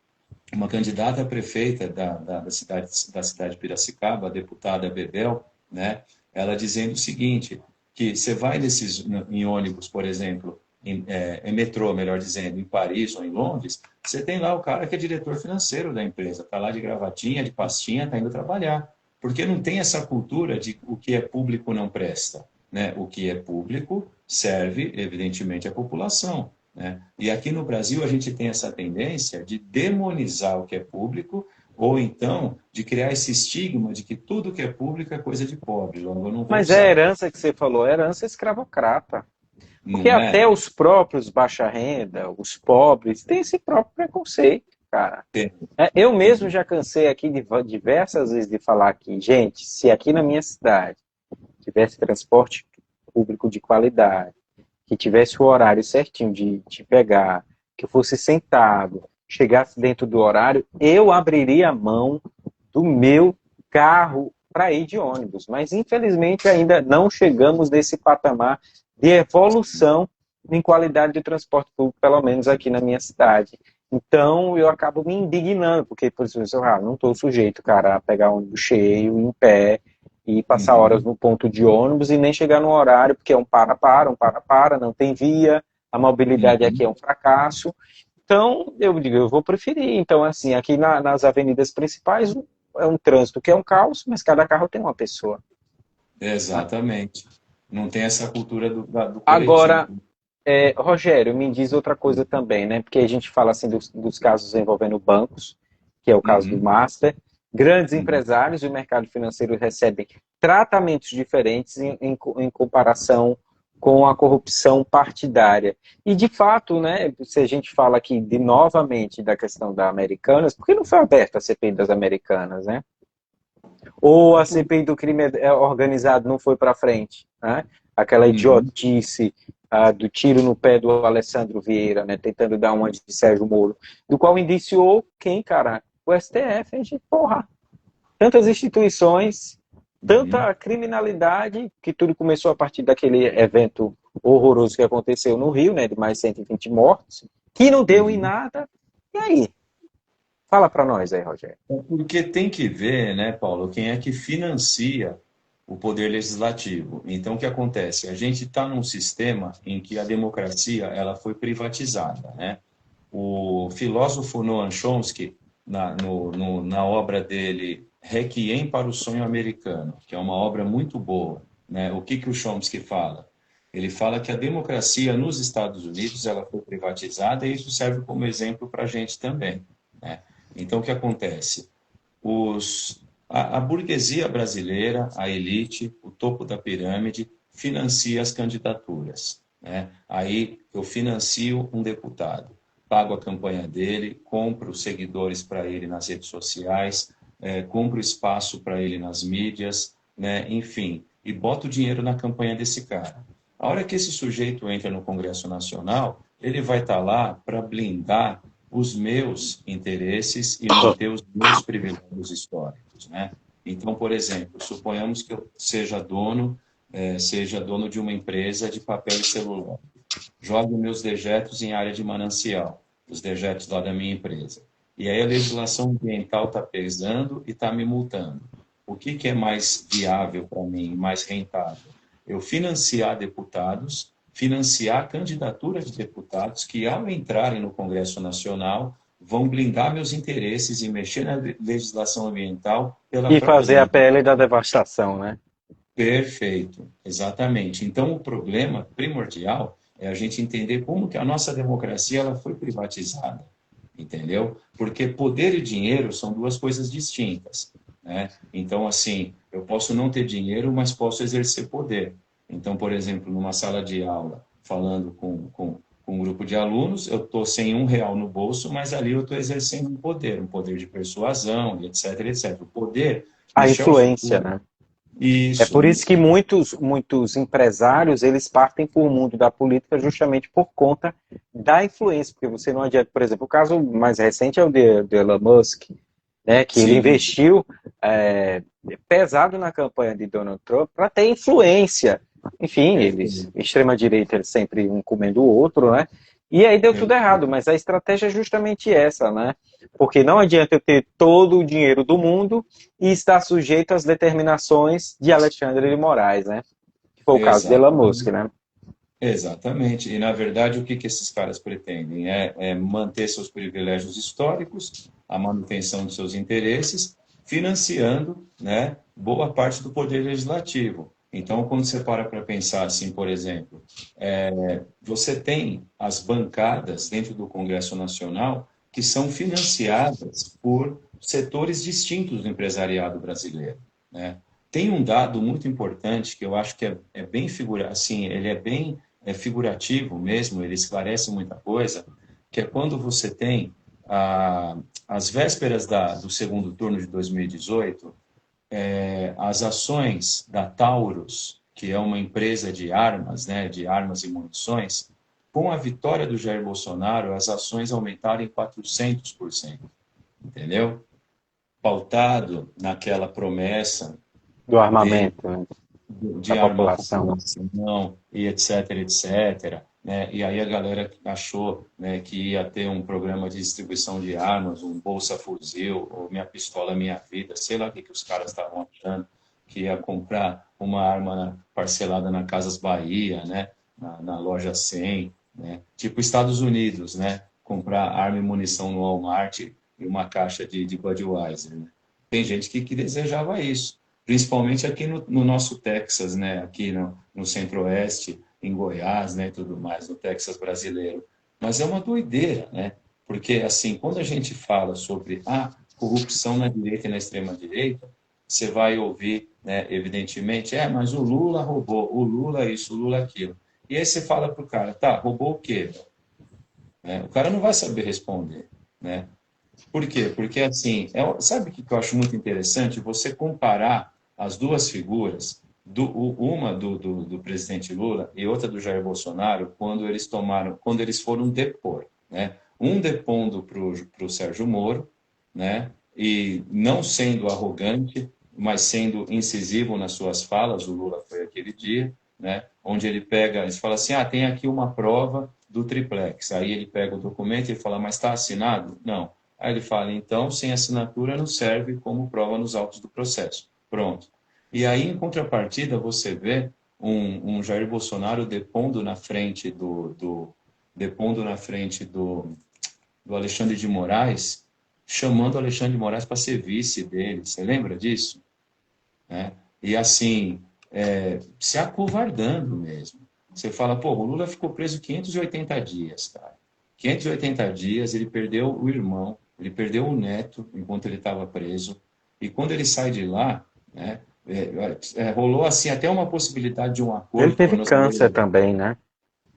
uma candidata a prefeita da cidade de Piracicaba, a deputada Bebel, né? Ela dizendo o seguinte, que você vai em ônibus, por exemplo, em metrô, melhor dizendo, em Paris ou em Londres, você tem lá o cara que é diretor financeiro da empresa, está lá de gravatinha, de pastinha, está indo trabalhar. Porque não tem essa cultura de o que é público não presta. Né? O que é público serve, evidentemente, à população. Né? E aqui no Brasil a gente tem essa tendência de demonizar o que é público ou então de criar esse estigma de que tudo que é público é coisa de pobre, logo eu não vou Mas é a usar. herança que você falou, é herança escravocrata. Porque Não é? até os próprios baixa renda, os pobres, têm esse próprio preconceito, cara. Tem. Eu mesmo já cansei aqui diversas vezes de falar que, gente, se aqui na minha cidade tivesse transporte público de qualidade, que tivesse o horário certinho de te pegar, que eu fosse sentado, chegasse dentro do horário, eu abriria a mão do meu carro para ir de ônibus. Mas, infelizmente, ainda não chegamos nesse patamar de evolução em qualidade de transporte público, pelo menos aqui na minha cidade. Então, eu acabo me indignando, porque, por exemplo, eu não estou sujeito, cara, a pegar um ônibus cheio, em pé, e passar horas no ponto de ônibus e nem chegar no horário, porque é um para-para, não tem via, a mobilidade aqui é um fracasso. Então, eu digo, eu vou preferir. Então, assim, aqui nas avenidas principais é um trânsito que é um caos, mas cada carro tem uma pessoa. Né? Exatamente. Não tem essa cultura do Agora, coletivo. Rogério, me diz outra coisa também, né? Porque a gente fala assim dos casos envolvendo bancos, que é o caso do Uhum, Master. Grandes uhum. empresários do mercado financeiro recebem tratamentos diferentes em comparação com a corrupção partidária. E, de fato, né, se a gente fala aqui novamente da questão da Americanas, por que não foi aberta a CPI das Americanas, né? Ou a CPI do crime organizado não foi para frente, né? Aquela Uhum. idiotice do tiro no pé do Alessandro Vieira, né? Tentando dar uma de Sérgio Moro, do qual indiciou quem, cara? O STF. A gente, porra, tantas instituições, Uhum. tanta criminalidade, que tudo começou a partir daquele evento horroroso que aconteceu no Rio, né? De mais 120 mortos, que não deu em Uhum. nada. E aí? Fala para nós aí, Rogério. Porque tem que ver, né, Paulo, quem é que financia o poder legislativo. Então, o que acontece? A gente está num sistema em que a democracia ela foi privatizada, né? O filósofo Noam Chomsky, na obra dele Requiem para o Sonho Americano, que é uma obra muito boa, né? O que o Chomsky fala? Ele fala que a democracia nos Estados Unidos ela foi privatizada e isso serve como exemplo para a gente também, né? Então, o que acontece? A burguesia brasileira, a elite, o topo da pirâmide, financia as candidaturas, né? Aí eu financio um deputado, pago a campanha dele, compro seguidores para ele nas redes sociais, compro espaço para ele nas mídias, né? Enfim, e boto dinheiro na campanha desse cara. A hora que esse sujeito entra no Congresso Nacional, ele vai estar lá para blindar os meus interesses e manter os meus privilégios históricos, né? Então, por exemplo, suponhamos que eu seja dono de uma empresa de papel e celular. Jogo meus dejetos em área de manancial, os dejetos lá da minha empresa. E aí a legislação ambiental está pesando e está me multando. O que é mais viável para mim, mais rentável? Eu financiar deputados, financiar a candidatura de deputados que, ao entrarem no Congresso Nacional, vão blindar meus interesses e mexer na legislação ambiental pela E própria fazer a democracia. PL da devastação, né? Perfeito, exatamente. Então, o problema primordial é a gente entender como que a nossa democracia ela foi privatizada, entendeu? Porque poder e dinheiro são duas coisas distintas, né? Então, assim, eu posso não ter dinheiro, mas posso exercer poder. Então, por exemplo, numa sala de aula, falando com um grupo de alunos, eu estou sem R$ 1 no bolso, mas ali eu estou exercendo um poder de persuasão, etc, etc. O poder, A Michel influência, Foucault, né? É isso, por isso que muitos empresários, eles partem para o mundo da política justamente por conta da influência, porque você não adianta, por exemplo, o caso mais recente é o de Elon Musk, né, que ele sim, investiu pesado na campanha de Donald Trump para ter influência. Enfim, eles, perfeito. extrema-direita, eles sempre um comendo o outro, né? E aí deu tudo errado, Perfeito. mas a estratégia é justamente essa, né? Porque não adianta eu ter todo o dinheiro do mundo e estar sujeito às determinações de Alexandre de Moraes, né? Que foi o caso de Elon Musk, Exatamente. né? Exatamente. E, na verdade, o que esses caras pretendem? É manter seus privilégios históricos, a manutenção de seus interesses, financiando, né, boa parte do poder legislativo. Então, quando você para pensar assim, por exemplo, você tem as bancadas dentro do Congresso Nacional que são financiadas por setores distintos do empresariado brasileiro, né? Tem um dado muito importante que eu acho que é bem figura, assim, ele é bem figurativo mesmo, ele esclarece muita coisa, que é quando você tem as vésperas do segundo turno de 2018, as ações da Taurus, que é uma empresa de armas, né, de armas e munições, com a vitória do Jair Bolsonaro, as ações aumentaram em 400%, entendeu? Pautado naquela promessa Do dele armamento, né, da de armar a população. população e etc, etc. Né? E aí a galera achou, né, que ia ter um programa de distribuição de armas, um bolsa-fuzil, ou Minha Pistola Minha Vida, sei lá o que, que os caras estavam achando, que ia comprar uma arma parcelada na Casas Bahia, né, na loja 100, né? Tipo Estados Unidos, né, comprar arma e munição no Walmart e uma caixa de Budweiser. Né? Tem gente que desejava isso, principalmente aqui no nosso Texas, né, aqui no Centro-Oeste, em Goiás, né, tudo mais, no Texas brasileiro. Mas é uma doideira, né? Porque, assim, quando a gente fala sobre a corrupção na direita e na extrema-direita, você vai ouvir, né, evidentemente, mas o Lula roubou, o Lula isso, o Lula aquilo. E aí você fala para o cara, tá, roubou o quê? Né? O cara não vai saber responder, né? Por quê? Porque, assim, sabe o que eu acho muito interessante? Você comparar as duas figuras, uma do presidente Lula e outra do Jair Bolsonaro, quando eles foram depor, né? Um depondo para o Sérgio Moro, né? E não sendo arrogante, mas sendo incisivo nas suas falas, o Lula foi aquele dia, né? Onde ele fala assim, tem aqui uma prova do triplex. Aí ele pega o documento e fala, mas está assinado? Não. Aí ele fala, então, sem assinatura não serve como prova nos autos do processo. Pronto. E aí, em contrapartida, você vê um Jair Bolsonaro depondo na frente do Alexandre de Moraes, chamando o Alexandre de Moraes para ser vice dele. Você lembra disso? Né? E assim, se acovardando mesmo. Você fala, pô, o Lula ficou preso 580 dias, cara. 580 dias, ele perdeu o irmão, ele perdeu o neto enquanto ele estava preso. E quando ele sai de lá, né, rolou assim até uma possibilidade de um Ele acordo, teve tornozeleira. câncer também, né?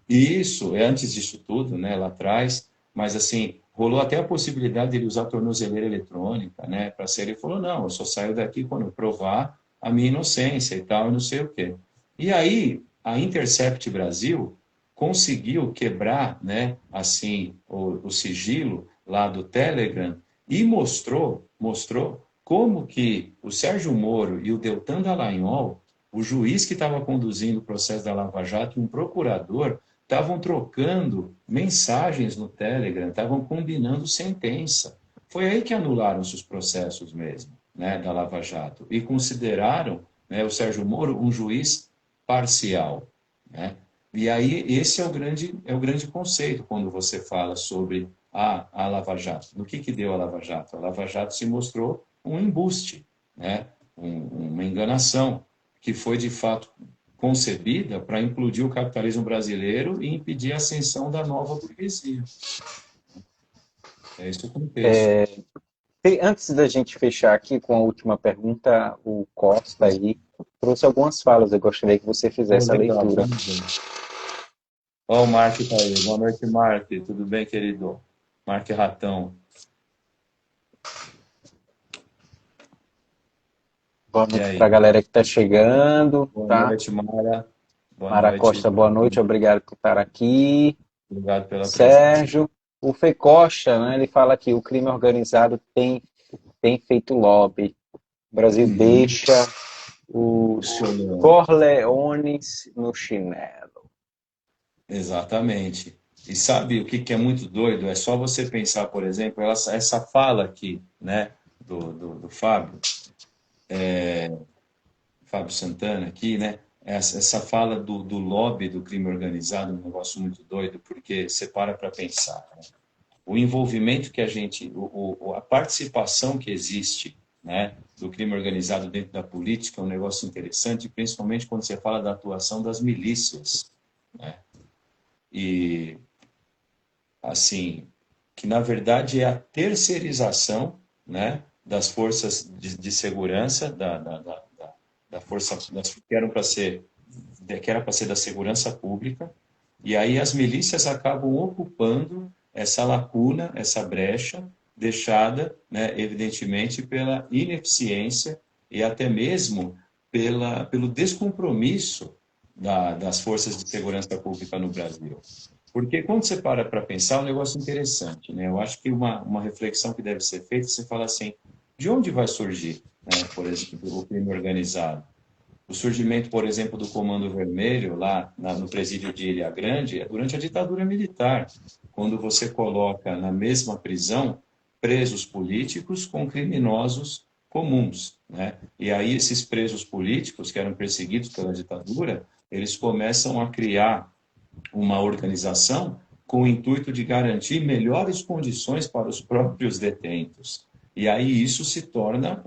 Isso, é antes disso tudo, né, lá atrás, mas assim, rolou até a possibilidade de ele usar tornozeleira eletrônica, né, para ser, ele falou, não, eu só saio daqui quando eu provar a minha inocência e tal, e não sei o quê. E aí, a Intercept Brasil conseguiu quebrar, né, assim, o sigilo lá do Telegram e mostrou como que o Sérgio Moro e o Deltan Dallagnol, o juiz que estava conduzindo o processo da Lava Jato e um procurador, estavam trocando mensagens no Telegram, estavam combinando sentença. Foi aí que anularam-se os processos mesmo, né, da Lava Jato, e consideraram, né, o Sérgio Moro um juiz parcial. Né? E aí esse é o grande conceito quando você fala sobre a Lava Jato. No que deu a Lava Jato? A Lava Jato se mostrou um embuste, né? Uma enganação, que foi de fato concebida para implodir o capitalismo brasileiro e impedir a ascensão da nova burguesia. É esse o contexto. Antes da gente fechar aqui com a última pergunta, o Costa aí trouxe algumas falas. Eu gostaria que você fizesse a Legal, leitura. vamos ver. Ó, o Mark está aí. Boa noite, Mark. Tudo bem, querido? Mark Ratão. Boa noite para a galera que está chegando. Boa noite, Mara. Boa Mara noite. Costa, boa noite. Obrigado por estar aqui. Obrigado pela Sérgio. presença. O Fê Costa, né, ele fala que o crime organizado tem feito lobby. O Brasil deixa os Corleones no chinelo. Exatamente. E sabe o que é muito doido? É só você pensar, por exemplo, essa fala aqui, né, do Fábio, Fábio Santana aqui, né? Essa fala do lobby do crime organizado é um negócio muito doido, porque você para pensar. Né? O envolvimento que a gente, a participação que existe, né, do crime organizado dentro da política é um negócio interessante, principalmente quando você fala da atuação das milícias. Né? E, assim, que na verdade é a terceirização, né, das forças de segurança, da força que era para ser da segurança pública, e aí as milícias acabam ocupando essa lacuna, essa brecha deixada, né, evidentemente, pela ineficiência e até mesmo pelo descompromisso das forças de segurança pública no Brasil. Porque quando você para pensar, é um negócio interessante, né? Eu acho que uma reflexão que deve ser feita, você fala assim, de onde vai surgir, né, por exemplo, o crime organizado? O surgimento, por exemplo, do Comando Vermelho, lá no presídio de Ilha Grande, é durante a ditadura militar, quando você coloca na mesma prisão presos políticos com criminosos comuns, né? E aí esses presos políticos, que eram perseguidos pela ditadura, eles começam a criar uma organização com o intuito de garantir melhores condições para os próprios detentos. E aí isso se torna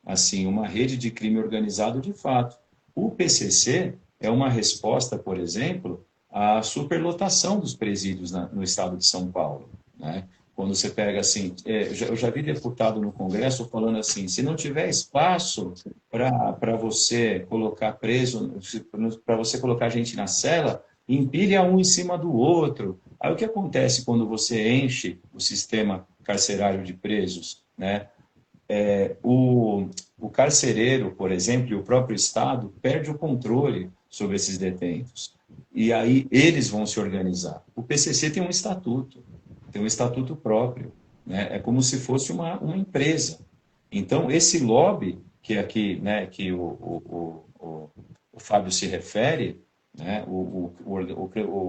assim, uma rede de crime organizado de fato. O PCC é uma resposta, por exemplo, à superlotação dos presídios no estado de São Paulo, né? Quando você pega assim, eu já vi deputado no Congresso falando assim, se não tiver espaço para você colocar preso, para você colocar gente na cela, empilha um em cima do outro. Aí o que acontece quando você enche o sistema carcerário de presos, né? O carcereiro, por exemplo, e o próprio Estado perde o controle sobre esses detentos. E aí eles vão se organizar. O PCC tem um estatuto próprio, né? É como se fosse uma empresa. Então, esse lobby que aqui, né, que o Fábio se refere, né, o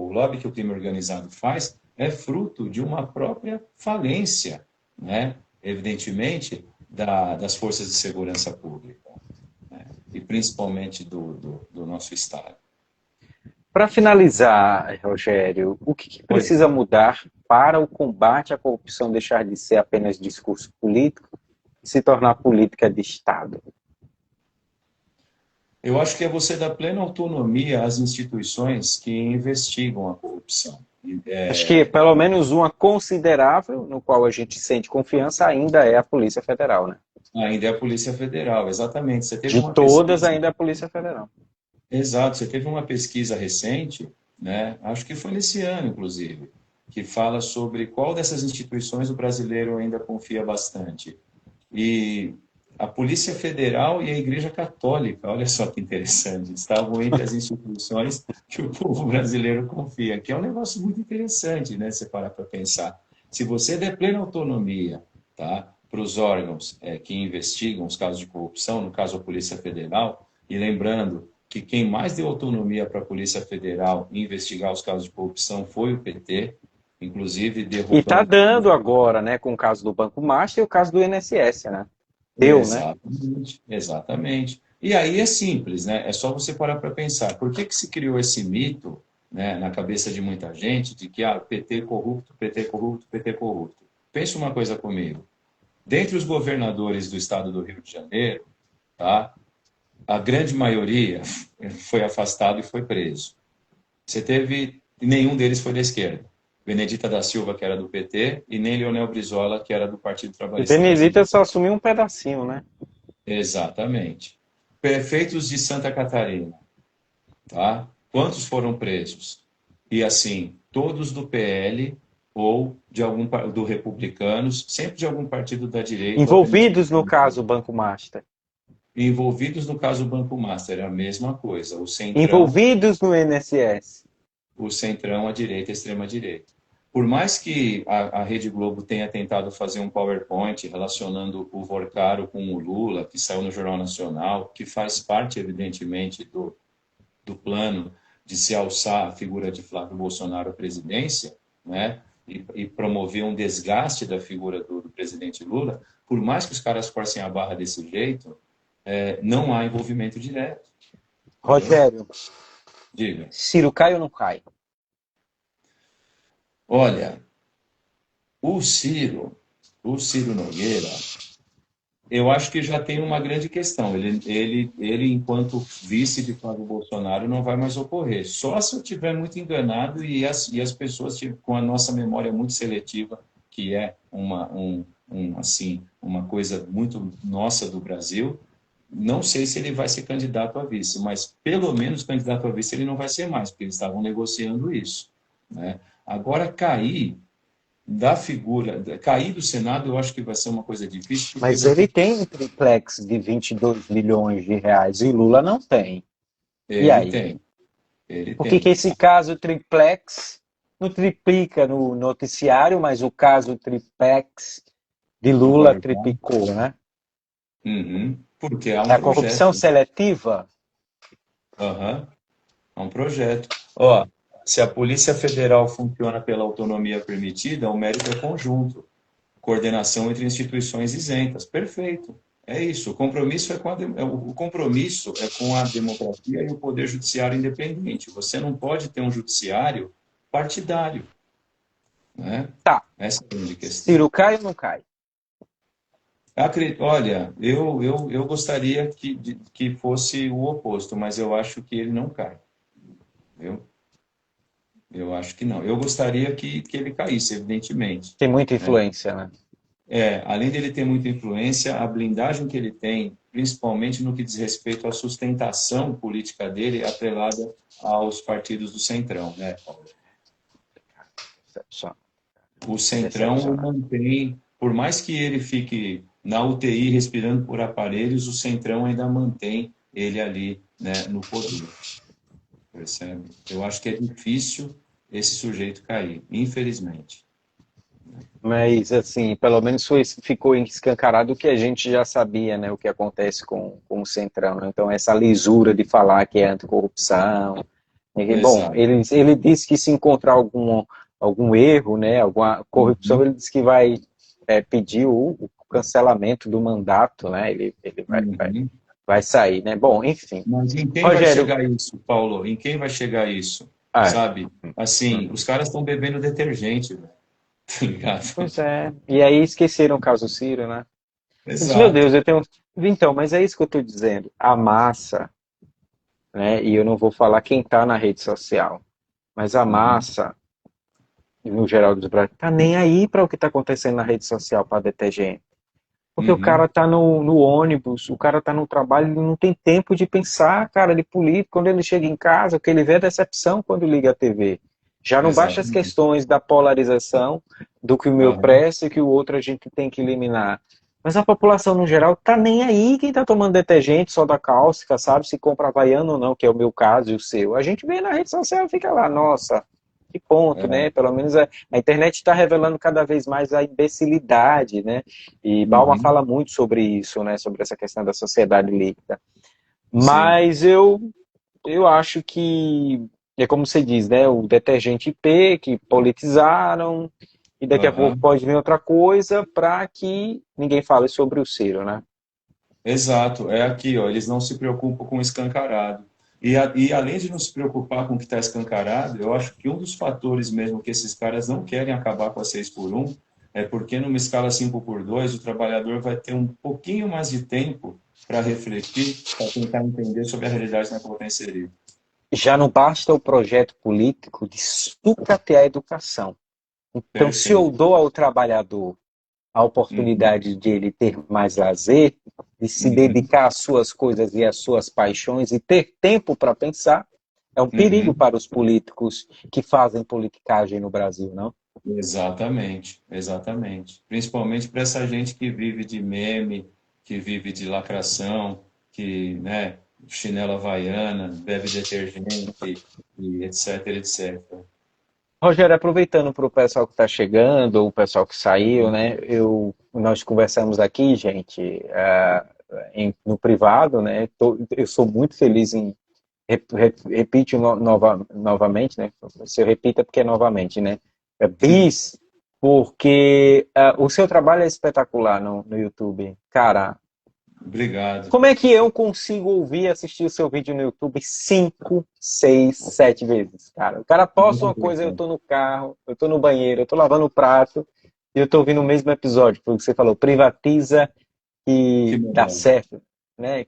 lobby que o crime organizado faz é fruto de uma própria falência, né, evidentemente, das forças de segurança pública, né, e principalmente do nosso Estado. Para finalizar, Rogério, o que Oi. precisa mudar para o combate à corrupção deixar de ser apenas discurso político e se tornar política de Estado? Eu acho que é você dar plena autonomia às instituições que investigam a corrupção. Acho que pelo menos uma considerável, no qual a gente sente confiança, ainda é a Polícia Federal, né? Ainda é a Polícia Federal, exatamente. Você teve De uma todas, pesquisa. ainda é a Polícia Federal. Exato, você teve uma pesquisa recente, né? Acho que foi nesse ano, inclusive, que fala sobre qual dessas instituições o brasileiro ainda confia bastante. E a Polícia Federal e a Igreja Católica, olha só que interessante, estavam entre as instituições que o povo brasileiro confia, que é um negócio muito interessante, né? Você parar para pensar. Se você der plena autonomia, tá, para os órgãos que investigam os casos de corrupção, no caso a Polícia Federal, e lembrando que quem mais deu autonomia para a Polícia Federal investigar os casos de corrupção foi o PT, inclusive E está derrubando. dando agora, né, com o caso do Banco Master e o caso do INSS, né? Deu, né? Exatamente, exatamente. E aí é simples, né? É só você parar para pensar. Por que se criou esse mito, né, na cabeça de muita gente de que PT corrupto, PT corrupto, PT corrupto? Pense uma coisa comigo. Dentre os governadores do estado do Rio de Janeiro, tá? A grande maioria foi afastado e foi preso. Você teve, nenhum deles foi da esquerda. Benedita da Silva, que era do PT, e nem Leonel Brizola, que era do Partido E Trabalhista Benedita Brasileiro. só assumiu um pedacinho, né? Exatamente. Prefeitos de Santa Catarina, tá? Quantos foram presos? E assim, todos do PL ou de algum do Republicanos, sempre de algum partido da direita ou Envolvidos alternativo. no caso Banco Master. Envolvidos no caso Banco Master, é a mesma coisa. Envolvidos no INSS. O centrão, a direita, a extrema direita. Por mais que a Rede Globo tenha tentado fazer um PowerPoint relacionando o Vorcaro com o Lula, que saiu no Jornal Nacional, que faz parte, evidentemente, do plano de se alçar a figura de Flávio Bolsonaro à presidência, né? E promover um desgaste da figura do presidente Lula, por mais que os caras forcem a barra desse jeito, não há envolvimento direto. Rogério, Diga. Ciro cai ou não cai? Olha, o Ciro Nogueira, eu acho que já tem uma grande questão. Ele, enquanto vice de Flávio Bolsonaro, não vai mais ocorrer. Só se eu estiver muito enganado e as pessoas com a nossa memória muito seletiva, que é assim, uma coisa muito nossa do Brasil, não sei se ele vai ser candidato a vice, mas pelo menos candidato a vice ele não vai ser mais, porque eles estavam negociando isso, né? Agora, cair do Senado, eu acho que vai ser uma coisa difícil. Mas ele tem um triplex de 22 milhões de reais e Lula não tem. E Ele aí? tem, Ele Por que que tem. esse caso triplex não triplica no noticiário, mas o caso triplex de Do Lula Código. triplicou, né? Uhum. Porque há É um a corrupção projeto. seletiva? Aham. Há um projeto. Ó, se a Polícia Federal funciona pela autonomia permitida, o mérito é conjunto. Coordenação entre instituições isentas. Perfeito. É isso. O compromisso é com o compromisso é com a democracia e o poder judiciário independente. Você não pode ter um judiciário partidário, né? Tá. Essa é a grande questão. Ciro cai ou não cai? Olha, eu gostaria que fosse o oposto, mas eu acho que ele não cai. Eu, eu acho que não. Eu gostaria que ele caísse, evidentemente. Tem muita Né? influência, né? Além dele ter muita influência, a blindagem que ele tem, principalmente no que diz respeito à sustentação política dele, atrelada aos partidos do Centrão, né? Decepção. O É Centrão o decepcionante. mantém, por mais que ele fique na UTI respirando por aparelhos, o Centrão ainda mantém ele ali, né, no poder, percebe? Eu acho que é difícil esse sujeito cair, infelizmente. Mas, assim, pelo menos ficou escancarado o que a gente já sabia, né? O que acontece com o Centrão, né? Então, essa lisura de falar que é anticorrupção. Bom, Exato. ele disse que se encontrar algum erro, né? Alguma corrupção, Uhum. ele disse que vai pedir o cancelamento do mandato, né? Ele Uhum. vai sair, né? Bom, enfim. Mas em quem vai Rogério, chegar isso, Paulo? Em quem vai chegar isso? ah, Sabe? Assim, os caras estão bebendo detergente, velho. Tá ligado? pois é. E aí esqueceram o caso Ciro, né? Eu disse, meu Exato. Deus, eu tenho. Então, mas é isso que eu estou dizendo. A massa, né? E eu não vou falar quem está na rede social, mas a Uhum. massa, no geral dos brasileiros, tá nem aí para o que está acontecendo na rede social para deter gente. Porque o cara Uhum. tá no ônibus, o cara tá no trabalho, ele não tem tempo de pensar, cara, de política. Quando ele chega em casa, o que ele vê é decepção quando liga a TV. Já não basta as Exatamente. questões da polarização, do que o meu Aham. presta e que o outro a gente tem que eliminar. Mas a população, no geral, tá nem aí quem tá tomando detergente, soda cáustica, sabe? Se compra Havaiano ou não, que é o meu caso e o seu. A gente vê na rede social e fica lá, nossa, que ponto, É. né? Pelo menos a internet está revelando cada vez mais a imbecilidade, né? E Balma Uhum. fala muito sobre isso, né? Sobre essa questão da sociedade líquida. Sim. Mas eu acho que é como você diz, né? O detergente IP que politizaram e daqui a pouco Aham. pode vir outra coisa para que ninguém fale sobre o Ciro, né? Exato. É aqui, ó. Eles não se preocupam com o escancarado. E além de não se preocupar com o que está escancarado, eu acho que um dos fatores mesmo que esses caras não querem acabar com a 6 por um é porque numa escala 5 por 2 o trabalhador vai ter um pouquinho mais de tempo para refletir, para tentar entender sobre a realidade na qual está inserido. Já não basta o projeto político de sucatear a educação. Então, se eu Perfeito. dou ao trabalhador a Uhum. oportunidade de ele ter mais lazer, de se Uhum. dedicar às suas coisas e às suas paixões e ter tempo para pensar, é um perigo Uhum. para os políticos que fazem politicagem no Brasil, não? Exatamente, exatamente. Principalmente para essa gente que vive de meme, que vive de lacração, que, né, chinela havaiana, bebe detergente, e etc, etc. Rogério, aproveitando para o pessoal que está chegando, ou o pessoal que saiu, né? Nós conversamos aqui, gente, no privado, né? Eu sou muito feliz em repite novamente, né? Se eu repito é porque é novamente, né? Bis, porque o seu trabalho é espetacular no YouTube. Cara, Obrigado. como é que eu consigo ouvir e assistir o seu vídeo no YouTube 5, 6, 7 vezes, cara? O cara posta Muito uma coisa, eu obrigado. tô no carro, eu tô no banheiro, eu tô lavando o prato, e eu tô ouvindo o mesmo episódio, porque você falou, privatiza Que e dá melhor. certo, né?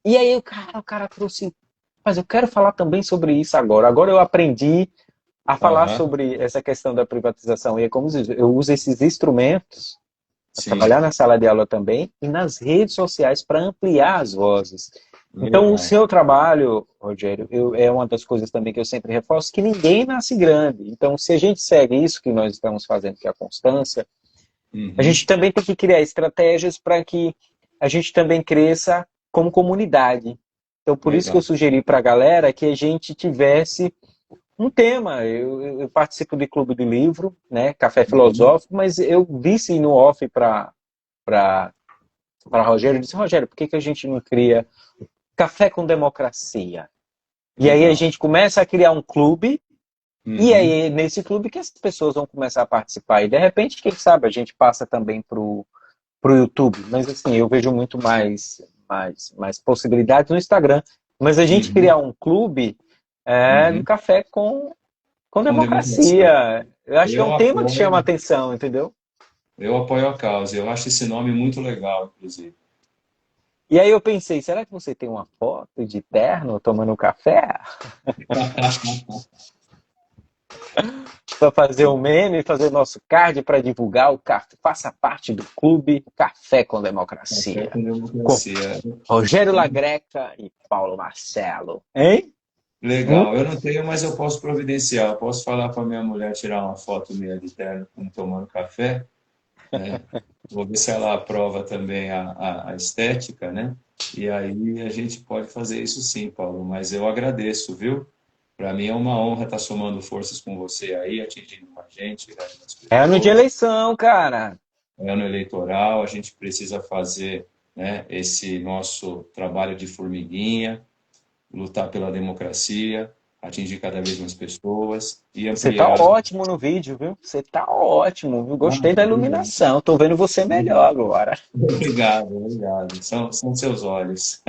E aí o cara trouxe, mas eu quero falar também sobre isso agora. Agora eu aprendi a falar Aham, sobre essa questão da privatização, e é como eu uso esses instrumentos para trabalhar sim, na sala de aula também e nas redes sociais para ampliar as vozes. Então, o legal. seu trabalho, Rogério, é uma das coisas também que eu sempre reforço, que ninguém nasce grande. Então, se a gente segue isso que nós estamos fazendo, que é a constância, a gente Uhum, também tem que criar estratégias para que a gente também cresça como comunidade. Então, por isso que eu Legal. sugeri para a galera que a gente tivesse um tema. Eu participo de clube de livro, né? Café Uhum. Filosófico, mas eu disse no off para Rogério, eu disse, Rogério, por que que a gente não cria Café com Democracia? E aí a Legal. gente começa a criar um clube, e Uhum. aí nesse clube que as pessoas vão começar a participar. E de repente, quem sabe, a gente passa também pro YouTube. Mas assim, eu vejo muito mais possibilidades no Instagram. Mas a gente criar Uhum. um clube do Uhum. café com Com democracia. democracia. Eu acho que é um Eu tema que chama apoio, atenção, entendeu? eu apoio a causa. Eu acho esse nome muito legal, inclusive. E aí eu pensei, será que você tem uma foto de terno tomando um café? Para fazer um meme, fazer nosso card para divulgar o café. Faça parte do clube Café com Café Democracia. com Com democracia. Rogério Lagreca e Paulo Marcelo. Hein? Hum? Legal. Eu não tenho, mas eu posso providenciar. Eu posso falar para minha mulher tirar uma foto minha de terno tomando café, né? Vou ver se ela aprova também a estética, né? E aí a gente pode fazer isso sim, Paulo. Mas eu agradeço, viu? Para mim é uma honra estar somando forças com você aí, atingindo a gente, as É ano de pessoas. eleição, cara. É ano eleitoral, a gente precisa fazer, né, esse nosso trabalho de formiguinha, lutar pela democracia, atingir cada vez mais pessoas e Você tá ampliar. ótimo no vídeo, viu? Você tá ótimo, viu? Ah, Gostei da obrigado. iluminação. Tô vendo você melhor agora. Obrigado, obrigado. São seus olhos.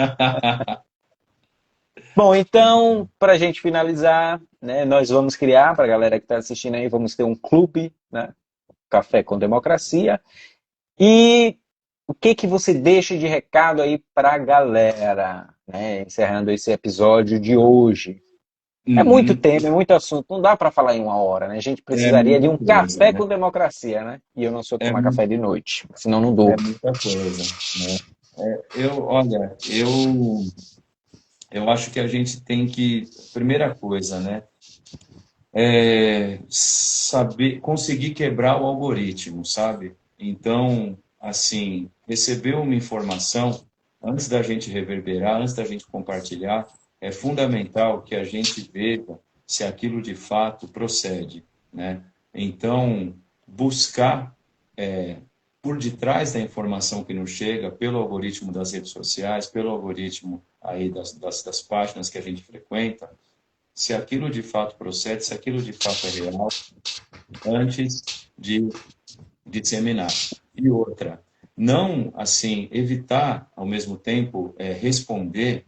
Bom, então, para a gente finalizar, né, nós vamos criar, para a galera que está assistindo aí, vamos ter um clube, né? Café com Democracia. E o que que você deixa de recado aí para a galera, né? Encerrando esse episódio de hoje. É muito Uhum. tema, é muito assunto, não dá para falar em uma hora, né? A gente É precisaria de muita um coisa, café né? com democracia, né? E eu não sou É, tomar café de noite, senão não é dou. muita coisa, né? Olha, eu acho que a gente tem que, primeira coisa, né? Saber, conseguir quebrar o algoritmo, sabe? Então, assim, receber uma informação antes da gente reverberar, antes da gente compartilhar, é fundamental que a gente veja se aquilo de fato procede, né? Então, buscar por detrás da informação que nos chega, pelo algoritmo das redes sociais, pelo algoritmo aí das páginas que a gente frequenta, se aquilo de fato procede, se aquilo de fato é real, antes de disseminar. E outra, não, assim, evitar, ao mesmo tempo, responder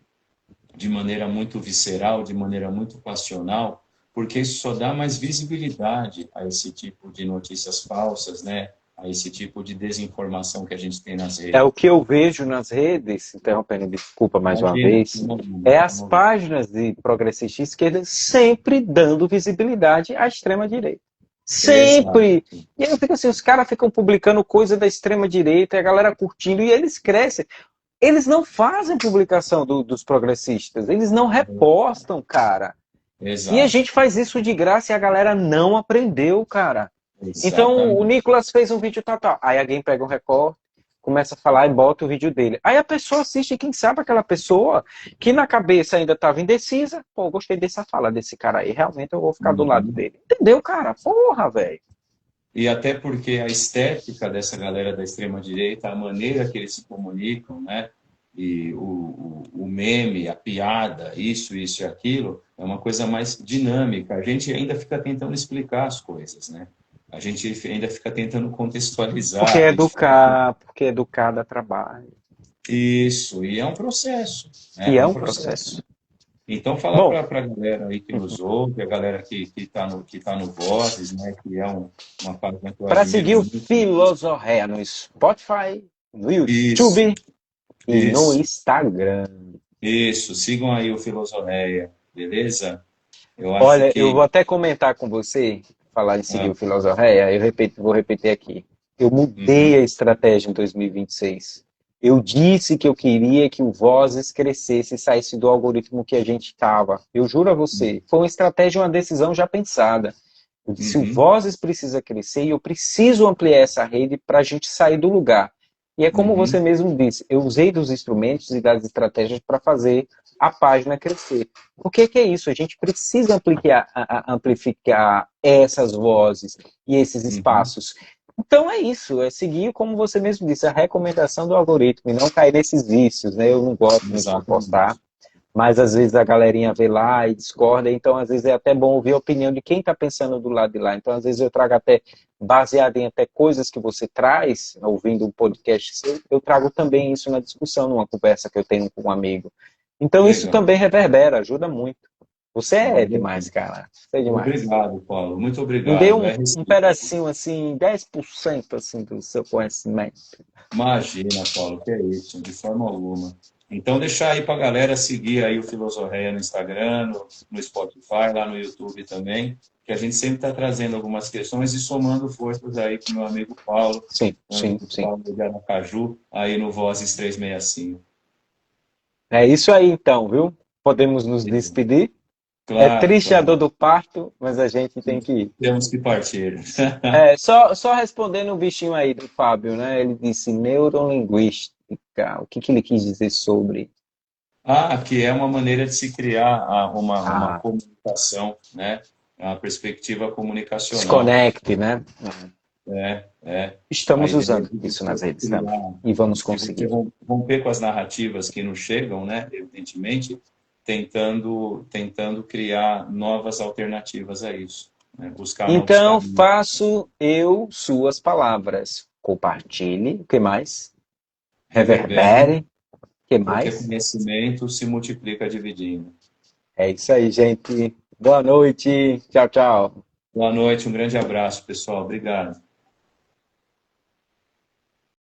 de maneira muito visceral, de maneira muito passional, porque isso só dá mais visibilidade a esse tipo de notícias falsas, né? A esse tipo de desinformação que a gente tem nas É redes. o que eu vejo nas redes, interrompendo, desculpa mais uma Imagina, vez, é as páginas de progressistas de esquerda sempre dando visibilidade à extrema-direita. exato, Sempre! E aí eu fico assim, os caras ficam publicando coisa da extrema-direita e a galera curtindo, e eles crescem. Eles não fazem publicação dos progressistas, eles não repostam, cara. E a exato, gente faz isso de graça e a galera não aprendeu, cara. Então o exatamente. Nicolas fez um vídeo tal. Aí alguém pega um recorte, começa a falar e bota o vídeo dele. Aí a pessoa assiste, e quem sabe aquela pessoa que na cabeça ainda estava indecisa, pô, gostei dessa fala desse cara aí, realmente eu vou ficar do lado Uhum. dele. Entendeu, cara? Porra, velho. E até porque a estética dessa galera da extrema-direita, a maneira que eles se comunicam, né? E o meme, a piada, isso e aquilo, é uma coisa mais dinâmica. A gente ainda fica tentando explicar as coisas, né? A gente ainda fica tentando contextualizar, a gente fica... Porque educar dá trabalho. Isso, e é um processo, né? E É é um um processo. processo. Então, falar Bom, para a galera aí que nos ouve, a galera que tá no Vozes, né? Que é uma página que eu para admiro seguir o muito. Filosoféia no Spotify, no Isso, YouTube e no isso. Instagram. Isso, sigam aí o Filosoreia, beleza? Eu acho Olha, eu que vou até comentar com você, falar em seguir ah, o Filosoféia, vou repetir aqui. Eu mudei uhum, a estratégia em 2026. Eu disse que eu queria que o Vozes crescesse e saísse do algoritmo que a gente estava. Eu juro a você, foi uma estratégia, uma decisão já pensada. Eu disse, o uhum, Vozes precisa crescer e eu preciso ampliar essa rede para a gente sair do lugar. E é como você uhum, mesmo disse, eu usei dos instrumentos e das estratégias para fazer a página crescer. Por que que é isso? A gente precisa amplificar essas vozes e esses Uhum. espaços. Então é isso, é seguir, como você mesmo disse, a recomendação do algoritmo e não cair nesses vícios, né? Eu não gosto muito de postar, Exatamente. mas às vezes a galerinha vê lá e discorda, então às vezes é até bom ouvir a opinião de quem está pensando do lado de lá. Então às vezes eu trago até, baseado em até coisas que você traz, ouvindo um podcast seu, eu trago também isso na discussão, numa conversa que eu tenho com um amigo. Então isso Legal. também reverbera, ajuda muito. Você é Legal. demais, cara. Você é demais. Obrigado, Paulo. Muito Me dê obrigado. É um recíproco. pedacinho assim, 10% assim, do seu conhecimento. Imagina, Paulo, que é isso, de forma alguma. Então, deixar aí para a galera seguir aí o Filosofia no Instagram, no Spotify, lá no YouTube também, que a gente sempre está trazendo algumas questões e somando forças aí com o meu amigo Paulo, Sim, meu sim, amigo sim. Paulo de Aracaju, aí no Vozes 365. É isso aí então, viu? Podemos nos despedir. É Claro, triste a dor claro. do parto, mas a gente tem que ir. Temos que partir. É, só respondendo o bichinho aí do Fábio, né? Ele disse neurolinguística. O que que ele quis dizer sobre? Ah, que é uma maneira de se criar uma Ah, comunicação, né? A perspectiva comunicacional. desconecte, né? É. A Estamos ideia usando de isso nas você redes também. criar, E vamos de você conseguir. romper com as narrativas que nos chegam, né? Evidentemente, tentando criar novas alternativas a isso, né? Buscar novos Então, caminhos. faço eu suas palavras. Compartilhe. O que mais? Reverbere, Reverbere. O que porque mais? conhecimento se multiplica dividindo. É isso aí, gente. Boa noite. Tchau, tchau. Boa noite, um grande abraço, pessoal. Obrigado.